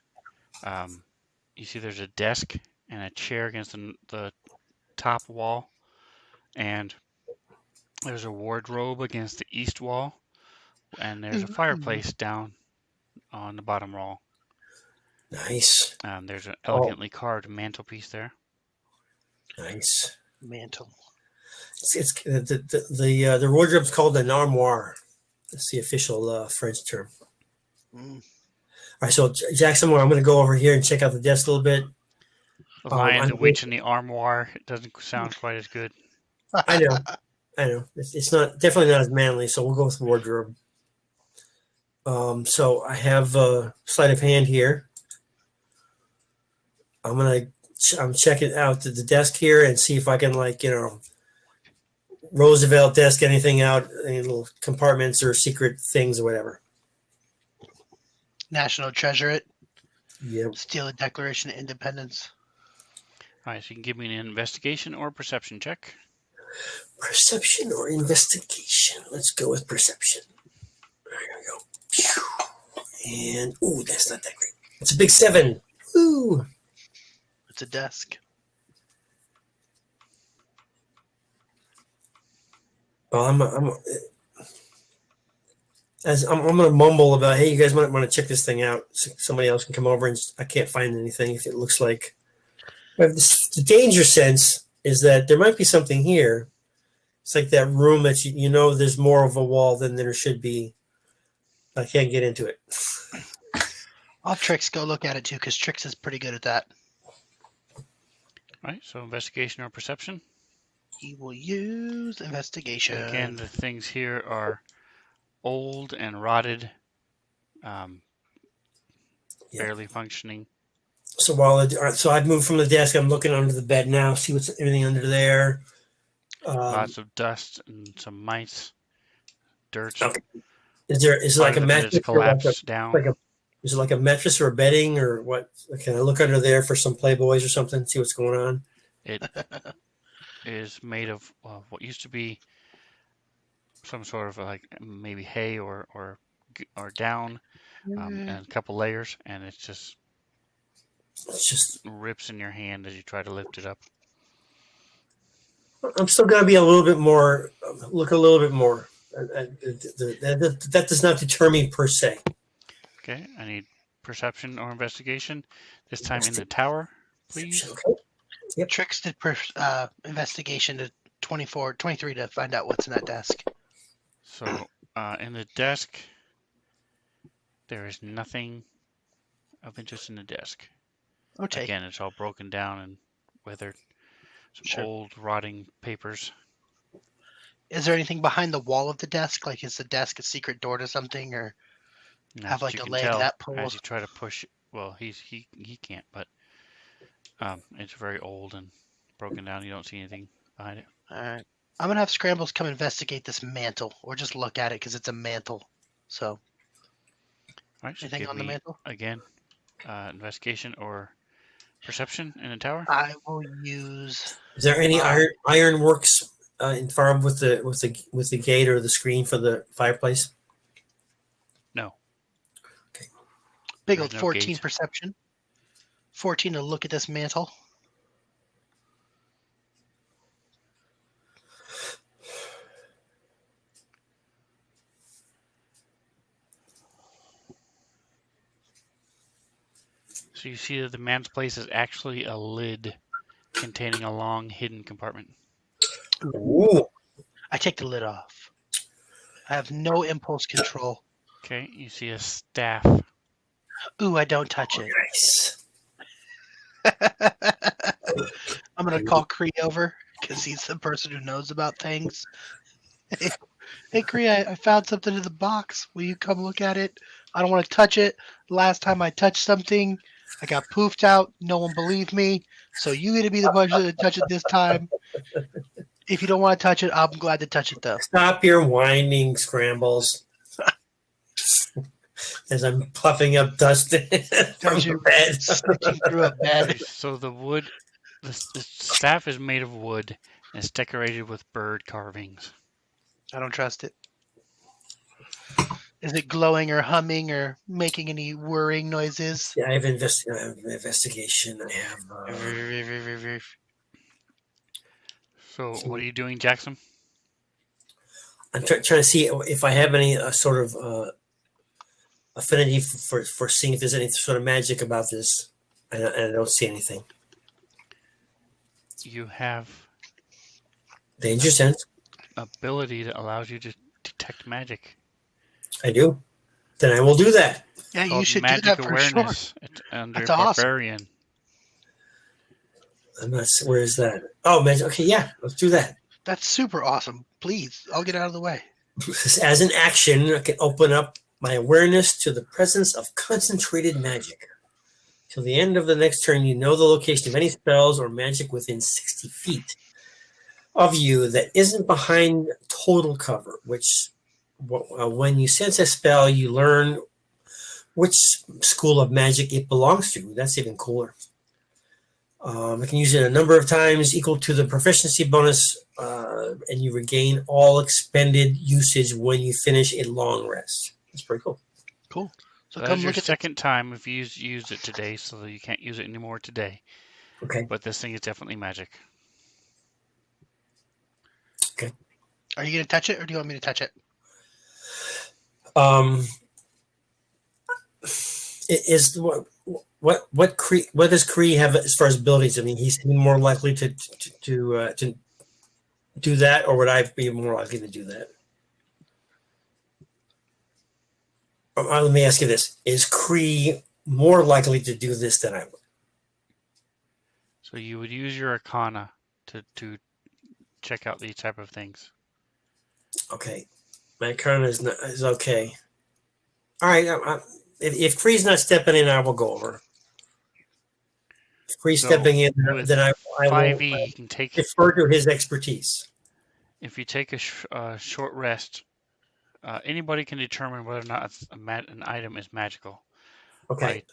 You see there's a desk and a chair against the top wall, and there's a wardrobe against the east wall, and there's a fireplace down on the bottom wall. Nice. There's an elegantly carved mantelpiece there. Nice. Mantle. It's the wardrobe's called an armoire. That's the official French term. Mm. All right, so Jackson, I'm going to go over here and check out the desk a little bit. The Lion, the Witch, and the Armoire. It doesn't sound quite as good. I know. It's not definitely not as manly, so we'll go with wardrobe. So I have a sleight of hand here. I'm checking out the desk here and see if I can, like, Roosevelt desk anything out, any little compartments or secret things or whatever. National Treasure it. Yep. Steal a Declaration of Independence. All right, so you can give me an investigation or perception check. Perception or investigation? Let's go with perception. There we go. And ooh, that's not that great. It's a big 7. Ooh. It's a desk. Well, I'm going to mumble about, hey, you guys might want to check this thing out. So somebody else can come over, and I can't find anything if it looks like. But the danger sense is that there might be something here. It's like that room that there's more of a wall than there should be. I can't get into it. I'll have Trix go look at it too, because Trix is pretty good at that. All right, so investigation or perception. He will use investigation. Again, the things here are old and rotted, barely functioning. So so I've moved from the desk. I'm looking under the bed now. See what's everything under there. Lots of dust and some mice, dirt. Okay. Is it like a mattress? Collapsed down. Is it like a mattress or a bedding or what? Can I look under there for some Playboys or something? See what's going on. It is made of what used to be some sort of like maybe hay or down, and a couple layers, and it's just rips in your hand as you try to lift it up. I'm still going to be a little bit more, look a little bit more. That does not deter me per se. Okay, I need perception or investigation. This time in the tower, please. Okay. Yep. Trix did investigation to 23 to find out what's in that desk. So in the desk, there is nothing of interest in the desk. Okay. Again, it's all broken down and weathered. Some old rotting papers. Is there anything behind the wall of the desk? Like, is the desk a secret door to something, or have like a leg that pulls? As you try to push, well, he can't, but it's very old and broken down. You don't see anything behind it. All right. I'm gonna have Scrambles come investigate this mantle, or just look at it because it's a mantle. So, All right, so anything on the mantle? Again, investigation or perception in the tower. I will use. Is there any ironworks in farm with the gate or the screen for the fireplace? No. Okay. Big old 14 perception. 14 to look at this mantle. So you see that the man's place is actually a lid containing a long hidden compartment. Ooh. I take the lid off. I have no impulse control. Okay, you see a staff. Ooh, I don't touch it. Nice. I'm going to call Cree over because he's the person who knows about things. Hey, Cree, I found something in the box. Will you come look at it? I don't want to touch it. Last time I touched something, I got poofed out. No one believed me. So you get to be the person to touch it this time. If you don't want to touch it, I'm glad to touch it, though. Stop your whining, Scrambles. As I'm puffing up dust from the bed. Through a bed. So the wood, the staff is made of wood and it's decorated with bird carvings. I don't trust it. Is it glowing or humming or making any whirring noises? Yeah, I have investigation. I have. So, what are you doing, Jackson? I'm trying to see if I have any sort of affinity for seeing if there's any sort of magic about this, and I don't see anything. You have Danger sense. ability that allows you to detect magic. I do. Then I will do that. Yeah, you Called should do magic that for sure. awareness under That's awesome. barbarian. I'm not. Where is that? Oh, magic. Okay, yeah, let's do that. That's super awesome. Please, I'll get out of the way. As an action, I can open up my awareness to the presence of concentrated magic. Till the end of the next turn, you know the location of any spells or magic within 60 feet of you that isn't behind total cover, which when you sense a spell, you learn which school of magic it belongs to. That's even cooler. I can use it a number of times equal to the proficiency bonus, and you regain all expended usage when you finish a long rest. That's pretty cool. Cool. So That's come your look at second time if you used it today, so you can't use it anymore today. Okay. But this thing is definitely magic. Okay. Are you going to touch it, or do you want me to touch it? What does Kree have as far as abilities? I mean, he's more likely to do that, or would I be more likely to do that? Let me ask you this: is Kree more likely to do this than I would? So you would use your Arcana to check out these type of things. Okay, my Arcana is okay. All right, if Kree's not stepping in, I will go over. If Kree's stepping in, then I will 5e, you can take defer to his expertise. If you take a short rest, anybody can determine whether or not an item is magical Okay. by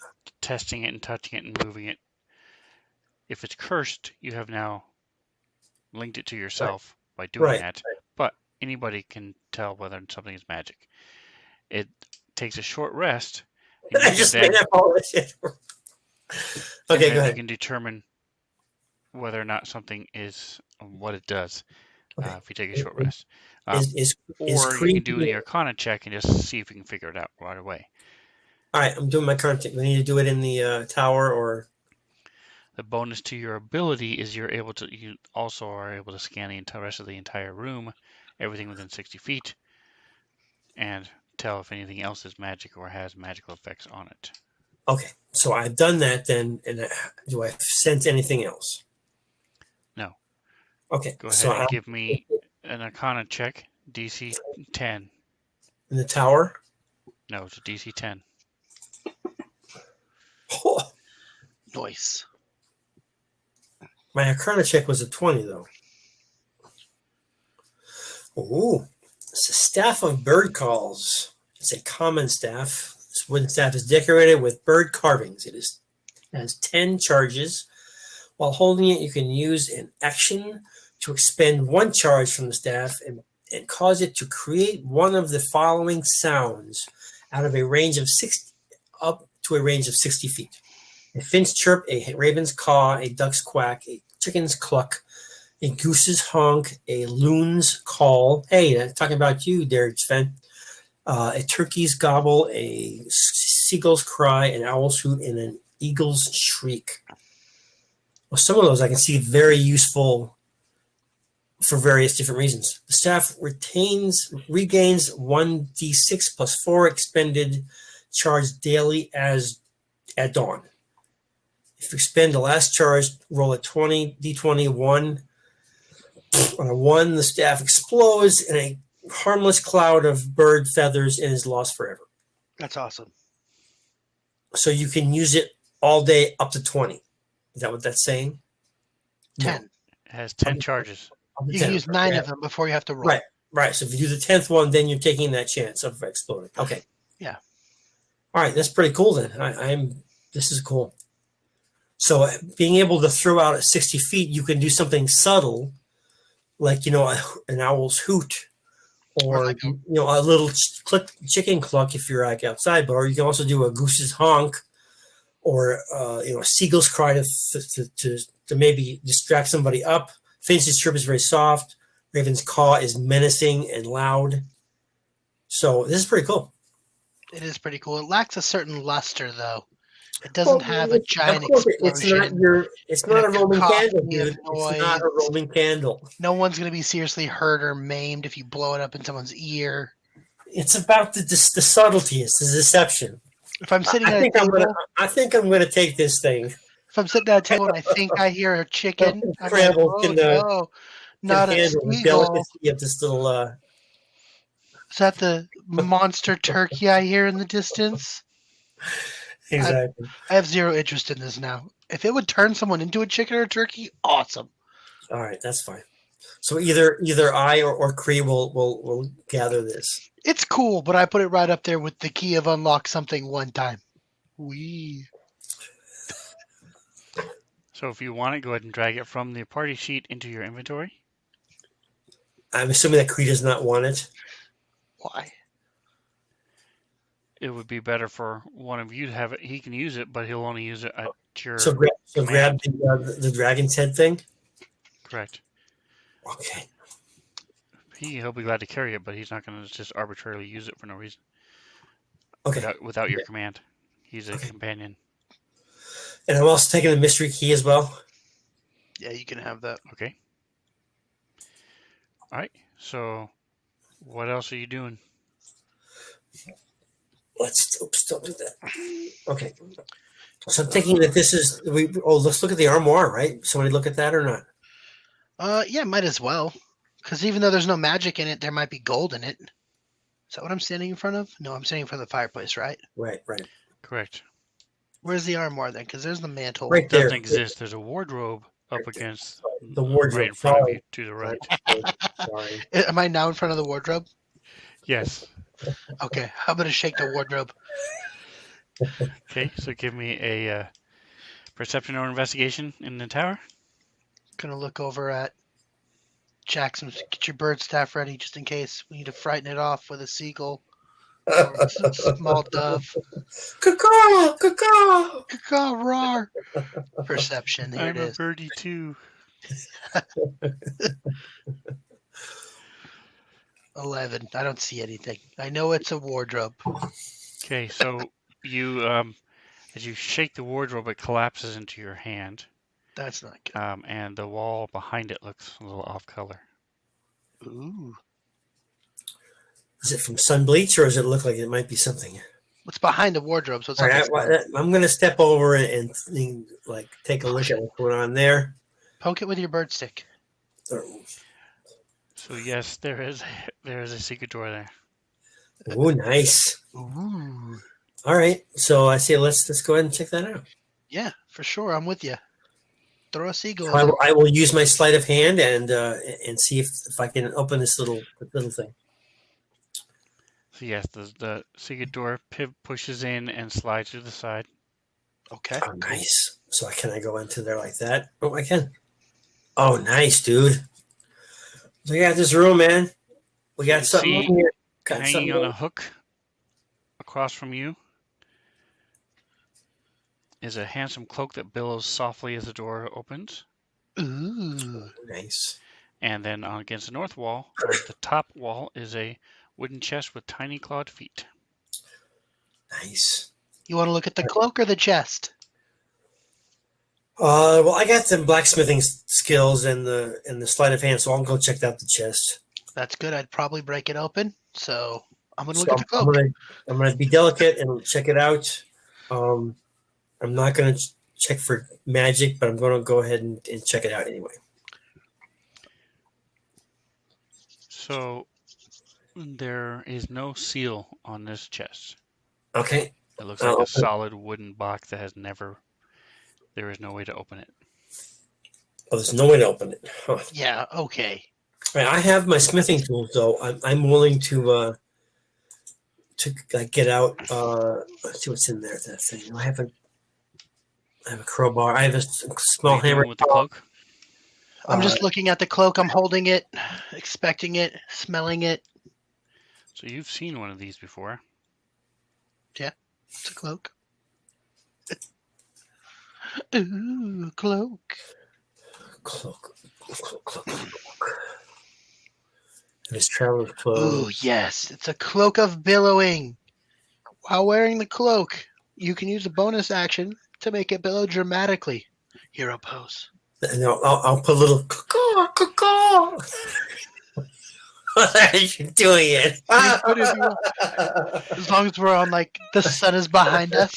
testing it and touching it and moving it. If it's cursed, you have now linked it to yourself by doing that. But anybody can tell whether something is magic. It takes a short rest. And I just made up all this shit. Okay, go ahead. You can determine whether or not something is what it does. Okay. If you take a short rest. Or you can do the Arcana check and just see if you can figure it out right away. All right, I'm doing my content. We need to do it in the tower, or the bonus to your ability is you also are able to scan the rest of the entire room, everything within 60 feet, and tell if anything else is magic or has magical effects on it. Okay, so I've done that then, and do I sense anything else? No. Okay. Go ahead and give me an Arcana check, DC 10. In the tower? No, it's a DC 10. Oh. Nice. My Arcana check was a 20, though. Ooh. It's a staff of bird calls. It's a common staff. This wooden staff is decorated with bird carvings. It has 10 charges. While holding it, you can use an action to expend 1 charge from the staff and cause it to create one of the following sounds out of a range of 60 up to a range of 60 feet. A finch chirp, a raven's caw, a duck's quack, a chicken's cluck, a goose's honk, a loon's call. Hey, I'm talking about you there, Sven. A turkey's gobble, a seagull's cry, an owl's hoot, and an eagle's shriek. Well, some of those I can see very useful for various different reasons. The staff regains 1d6 plus 4 expended charge daily at dawn. If you expend the last charge, roll a 20 d20 1. On a 1, the staff explodes in a harmless cloud of bird feathers and is lost forever. That's awesome. So you can use it all day up to 20. Is that what that's saying? 10. It has 10 charges. You can use 9 of them before you have to roll. Right. So if you do the 10th one, then you're taking that chance of exploding. Okay. Yeah. All right. That's pretty cool then. This is cool. So being able to throw out at 60 feet, you can do something subtle, like, an owl's hoot Or or like a little chicken cluck if you're like outside, but or you can also do a goose's honk or a seagull's cry to maybe distract somebody up. Finch's chirp is very soft. Raven's caw is menacing and loud. So this is pretty cool. it is pretty cool. It lacks a certain luster, though. It Well, doesn't have a of giant course, it's not explosion it's and not a a Roman candle, cacophony of dude. It's not noise. a Roman candle. No one's going to be seriously hurt or maimed if you blow it up in someone's ear. It's about the subtlety. It's the deception. If I'm sitting I at a think I'm table, gonna take this thing. if I'm sitting at a table and I think I hear a chicken, I'm like, Scramble oh can no, not a handle the seagull. delicacy of this little. Is that the monster turkey I hear in the distance? Exactly. I have zero interest in this now. If it would turn someone into a chicken or a turkey, awesome. All right, that's fine. So either I or Cree will gather this. It's cool, but I put it right up there with the key of unlock something one time. Wee. So if you want it, go ahead and drag it from the party sheet into your inventory. I'm assuming that Cree does not want it. Why? It would be better for one of you to have it. He can use it, but he'll only use it at your So grab the dragon's head thing. Correct. Okay. He'll be glad to carry it, but he's not going to just arbitrarily use it for no reason. Okay. Without your command. He's a companion. And I'm also taking the mystery key as well. Yeah, you can have that. Okay. All right. So, what else are you doing? Oops, don't do that. Okay. So I'm thinking that this is let's look at the armoire, right? Somebody look at that or not? Yeah, might as well. Because even though there's no magic in it, there might be gold in it. Is that what I'm standing in front of? No, I'm standing in front of the fireplace, right? Right. Correct. Where's the armoire then? Because there's the mantle. Right It there. doesn't exist. There's a wardrobe up against The wardrobe. right in front of Sorry. you to the right. Sorry. Am I now in front of the wardrobe? Yes. Okay, I'm going to shake the wardrobe. Okay, so give me a perception or investigation in the tower. Going to look over at Jackson. Get your bird staff ready just in case we need to frighten it off with a seagull or a small dove. Caw, caw. Caw, roar. Perception. Here I'm it a is. birdie too. 11. I don't see anything. I know it's a wardrobe. Okay, so you as you shake the wardrobe, it collapses into your hand, That's not good. and the wall behind it looks a little off color. Ooh. Is it from sun bleach or does it look like it might be something? What's behind the wardrobe? So it's All not right, I'm going to step over and take a look at what's going on there. Poke it with your bird stick. So yes, there is a secret door there. Oh, nice. Ooh. All right, so I say let's go ahead and check that out. Yeah, for sure. I'm with you. Throw a seagull. So in there. I will use my sleight of hand and see if I can open this little thing. So yes, the secret door pushes in and slides to the side. Okay. Oh, nice. So can I go into there like that? Oh, I can. Oh, nice, dude. Look at this room, man. We got something in here. Hanging on a hook across from you is a handsome cloak that billows softly as the door opens. Ooh. Nice. And then against the north wall, or the top wall, is a wooden chest with tiny clawed feet. Nice. You want to look at the cloak or the chest? Well, I got some blacksmithing skills and the sleight of hand, so I'll go check out the chest. That's good. I'd probably break it open. So I'm going to So look at the cloak. I'm gonna be delicate and check it out. I'm not gonna check for magic, but I'm gonna go ahead and check it out anyway. So there is no seal on this chest. Okay. It looks like a solid wooden box that has never. There is no way to open it. Oh, there's no way to open it. Huh. Yeah, okay. All right, I have my smithing tools, though. I'm willing to get out. Let's see what's in there. That thing. I have a crowbar. I have a small What are you hammer. doing with the cloak? I'm just looking at the cloak. I'm holding it, expecting it, smelling it. So you've seen one of these before. It's a cloak. Ooh, cloak. Cloak. And his traveler's clothes. Ooh, yes. It's a cloak of billowing. While wearing the cloak, you can use a bonus action to make it billow dramatically. Hero pose. And I'll put a little caw. You're doing it. You put it in- As long as we're on, like, the sun is behind us.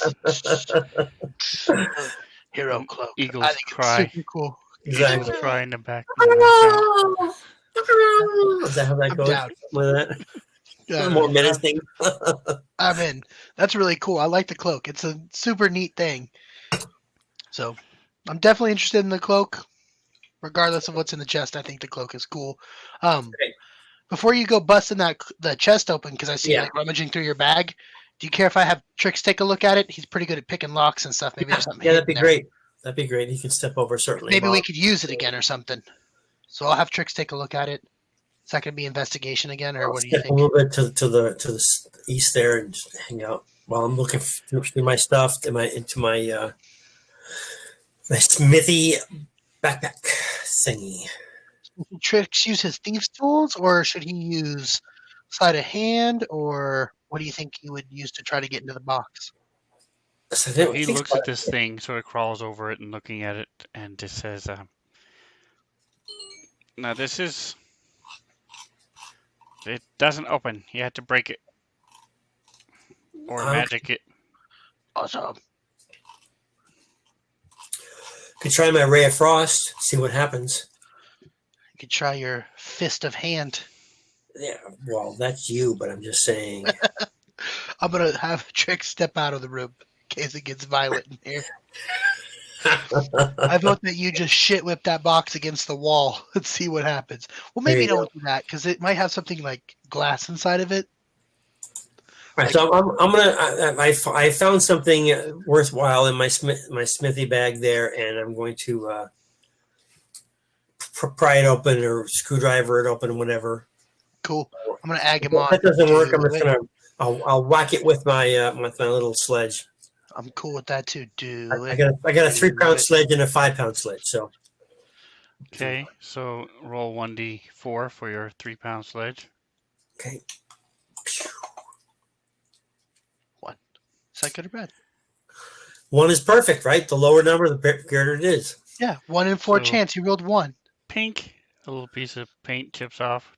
Hero cloak. Eagles I think cry. it's super cool. Exactly. Eagles cry in the back. In the background. Is that how that I'm goes? down. With that? Yeah, More menacing. I'm in. That's really cool. I like the cloak. It's a super neat thing. So I'm definitely interested in the cloak. Regardless of what's in the chest, I think the cloak is cool. Okay. Before you go busting the chest open, because I see you Yeah. like rummaging through your bag, do you care if I have Trix take a look at it? He's pretty good at picking locks and stuff. Maybe there's something Yeah, that'd hidden be there. great. That'd be great. He can step over certainly. Maybe we could use it again or something. So I'll have Trix take a look at it. Is that going to be investigation again, or I'll what do you step a think? little bit to the east there and just hang out while I'm looking through my stuff into my smithy backpack thingy. Should Trix use his thieves' tools, or should he use sleight of hand, or what do you think he would use to try to get into the box? So So he looks at this thing, sort of crawls over it and looking at it, and just says, "Now this is. It doesn't open. You have to break it or magic it." Awesome. Could try my ray of frost, see what happens. You could try your fist of hand. Yeah, well, that's you, but I'm just saying. I'm gonna have Trix step out of the room in case it gets violent in here. I vote that you just shit whip that box against the wall and see what happens. Well, There maybe you don't do that because it might have something like glass inside of it. All right, so I'm gonna. I found something worthwhile in my smithy bag there, and I'm going to pry it open or screwdriver it open, whatever. Cool. I'm gonna egg him If on. that doesn't work, I'm Do just it. gonna. I'll whack it with my little sledge. I'm cool with that too. Do I it. got a 3-pound it. sledge and a 5-pound sledge. So Okay, so roll 1d4 for your 3-pound sledge. okay, Is that good or bad? 1 is perfect, right? The lower number, the greater it is. Yeah, 1 in 4 So- chance. You rolled 1. Pink. A little piece of paint chips off.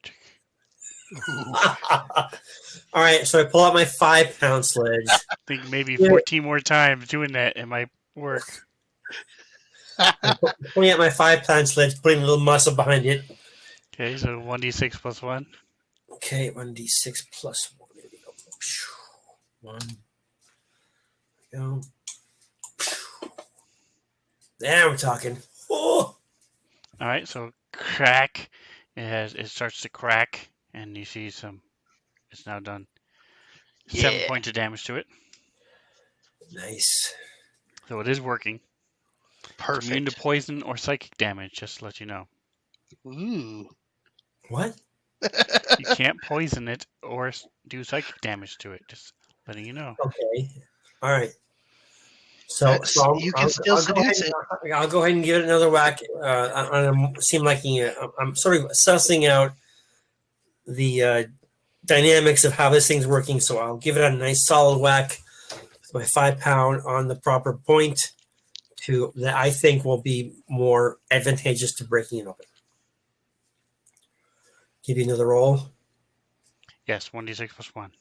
All right, so I pull out my 5-pound sledge. I think maybe Yeah. 14 more times doing that, it might work. Pulling out my 5-pound sledge, putting a little muscle behind it. Okay, so 1d6 plus 1. Okay, 1d6 plus 1. There we go. 1. There we go. Now we're talking. Oh! All right, so crack. It starts to crack, and you see some. It's now done. 7 Yeah. points of damage to it, Nice. so it is working. It's immune to Perfect. poison or psychic damage. Just to let you know, Ooh. What? you can't poison it or do psychic damage to it. Just letting you know. Okay. All right. So, That's- so you can still go ahead seduce and- I'll go ahead and give it another whack. Seem like I'm sort of sussing out the dynamics of how this thing's working. So I'll give it a nice solid whack with my 5-pound on the proper point that I think will be more advantageous to breaking it open. Give you another roll. Yes, 1d6 plus 1.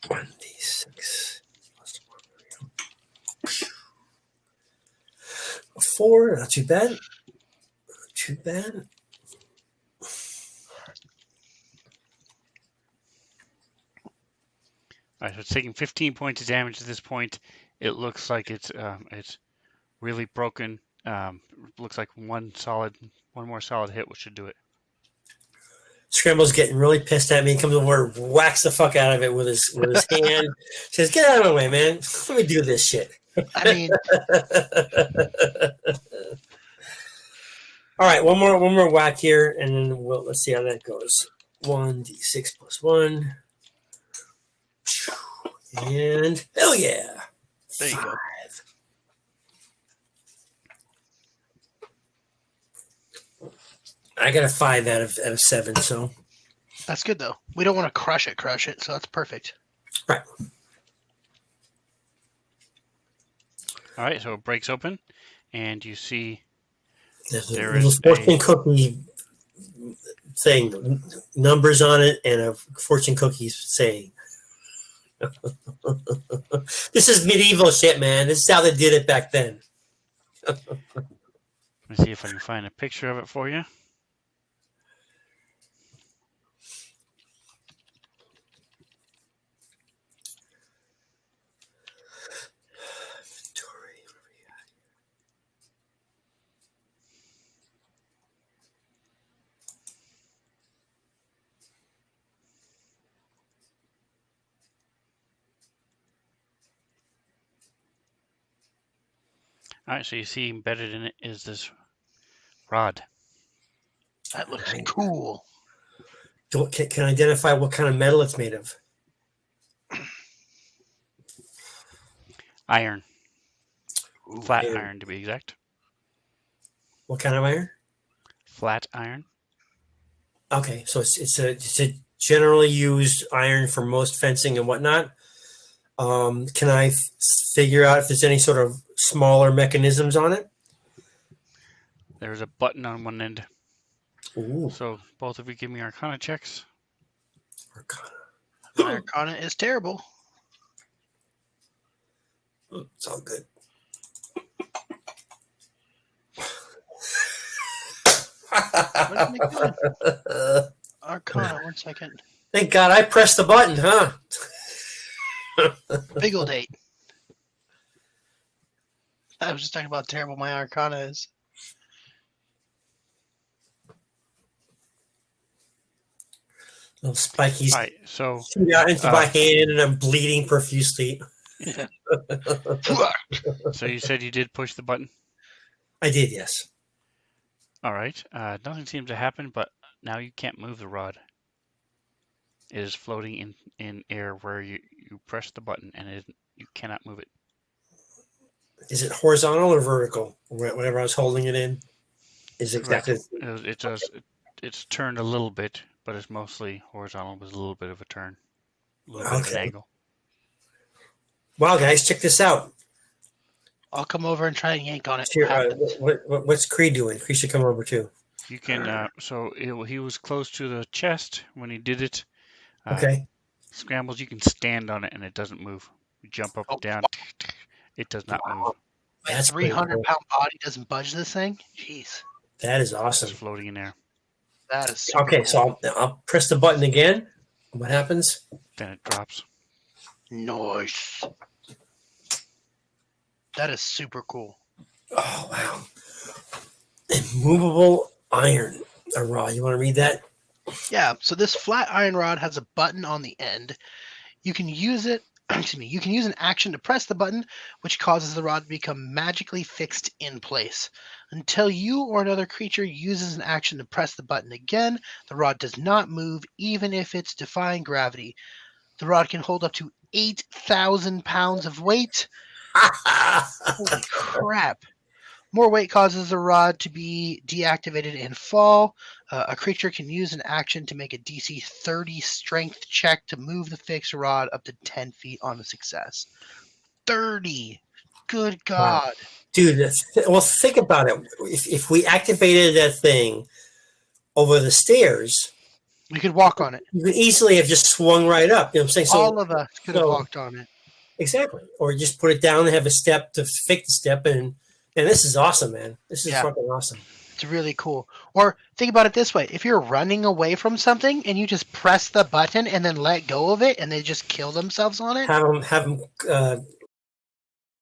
1d6 plus 1. There we go. 4, not too bad. Not too bad. All right, so it's taking 15 points of damage at this point. It looks like it's really broken. Looks like one more solid hit, which should do it. Scramble's getting really pissed at me. He comes over, whacks the fuck out of it with his hand. Says, "Get out of my way, man. Let me do this shit." I mean, All right, one more whack here, and then let's see how that goes. 1d6 plus 1. And hell yeah. There you go. 5. I got a 5 out of 7, so That's good though. We don't want to crush it, so that's perfect. right. All right, so it breaks open, and you see There's a there little is fortune cookie thing, numbers on it, and a fortune cookie saying, "This is medieval shit, man. This is how they did it back then." Let me see if I can find a picture of it for you. All right, so you see embedded in it is this rod. That looks Nice. cool. Can I identify what kind of metal it's made of? Iron. Ooh, Flat iron. iron, to be exact. What kind of iron? Flat iron. Okay, so it's a generally used iron for most fencing and whatnot. Can I figure out if there's any sort of smaller mechanisms on it? There's a button on one end. Ooh, So both of you give me Arcana checks. Arcana. My Arcana is terrible. It's all good. What is it doing? Arcana, 1 second. Thank God I pressed the button, huh? Big old 8. I was just talking about how terrible my Arcana is. Little spikies All right, so shoot out into my hand, and I'm bleeding profusely. Yeah. so you said you did push the button. I did, yes. All right. Nothing seems to happen, but now you can't move the rod. It is floating in air where you press the button, and you cannot move it. Is it horizontal or vertical? Whenever I was holding it in, is exactly. It's turned a little bit, but it's mostly horizontal with a little bit of a turn, a little bit of an angle. Wow, guys, check this out. I'll come over and try and yank on it. Here, what's Creed doing? Creed should come over too. You can. He was close to the chest when he did it. Okay. Scrambles. You can stand on it and it doesn't move. You jump up and down. It does not move. That's 300-pound body doesn't budge this thing? Jeez. That is It's awesome. floating in air. That is super Okay, cool. so I'll press the button again. What happens? Then it drops. Nice. That is super cool. Oh, wow. Immovable iron rod. You want to read that? Yeah, so this flat iron rod has a button on the end. You can use it, you can use an action to press the button, which causes the rod to become magically fixed in place. Until you or another creature uses an action to press the button again, the rod does not move, even if it's defying gravity. The rod can hold up to 8,000 pounds of weight. Holy crap. More weight causes the rod to be deactivated and fall. A creature can use an action to make a DC 30 strength check to move the fixed rod up to 10 feet on a success. 30! Good God. Wow. Dude, well, think about it. If we activated that thing over the stairs, We could walk on it. you could easily have just swung right up. You know what I'm saying? So, All of us could have so- walked on it. exactly. Or just put it down and have a step to fix the step. And this is awesome, man. This is Yeah. fucking awesome. It's really cool. Or think about it this way. If you're running away from something and you just press the button and then let go of it and they just kill themselves on it. Have them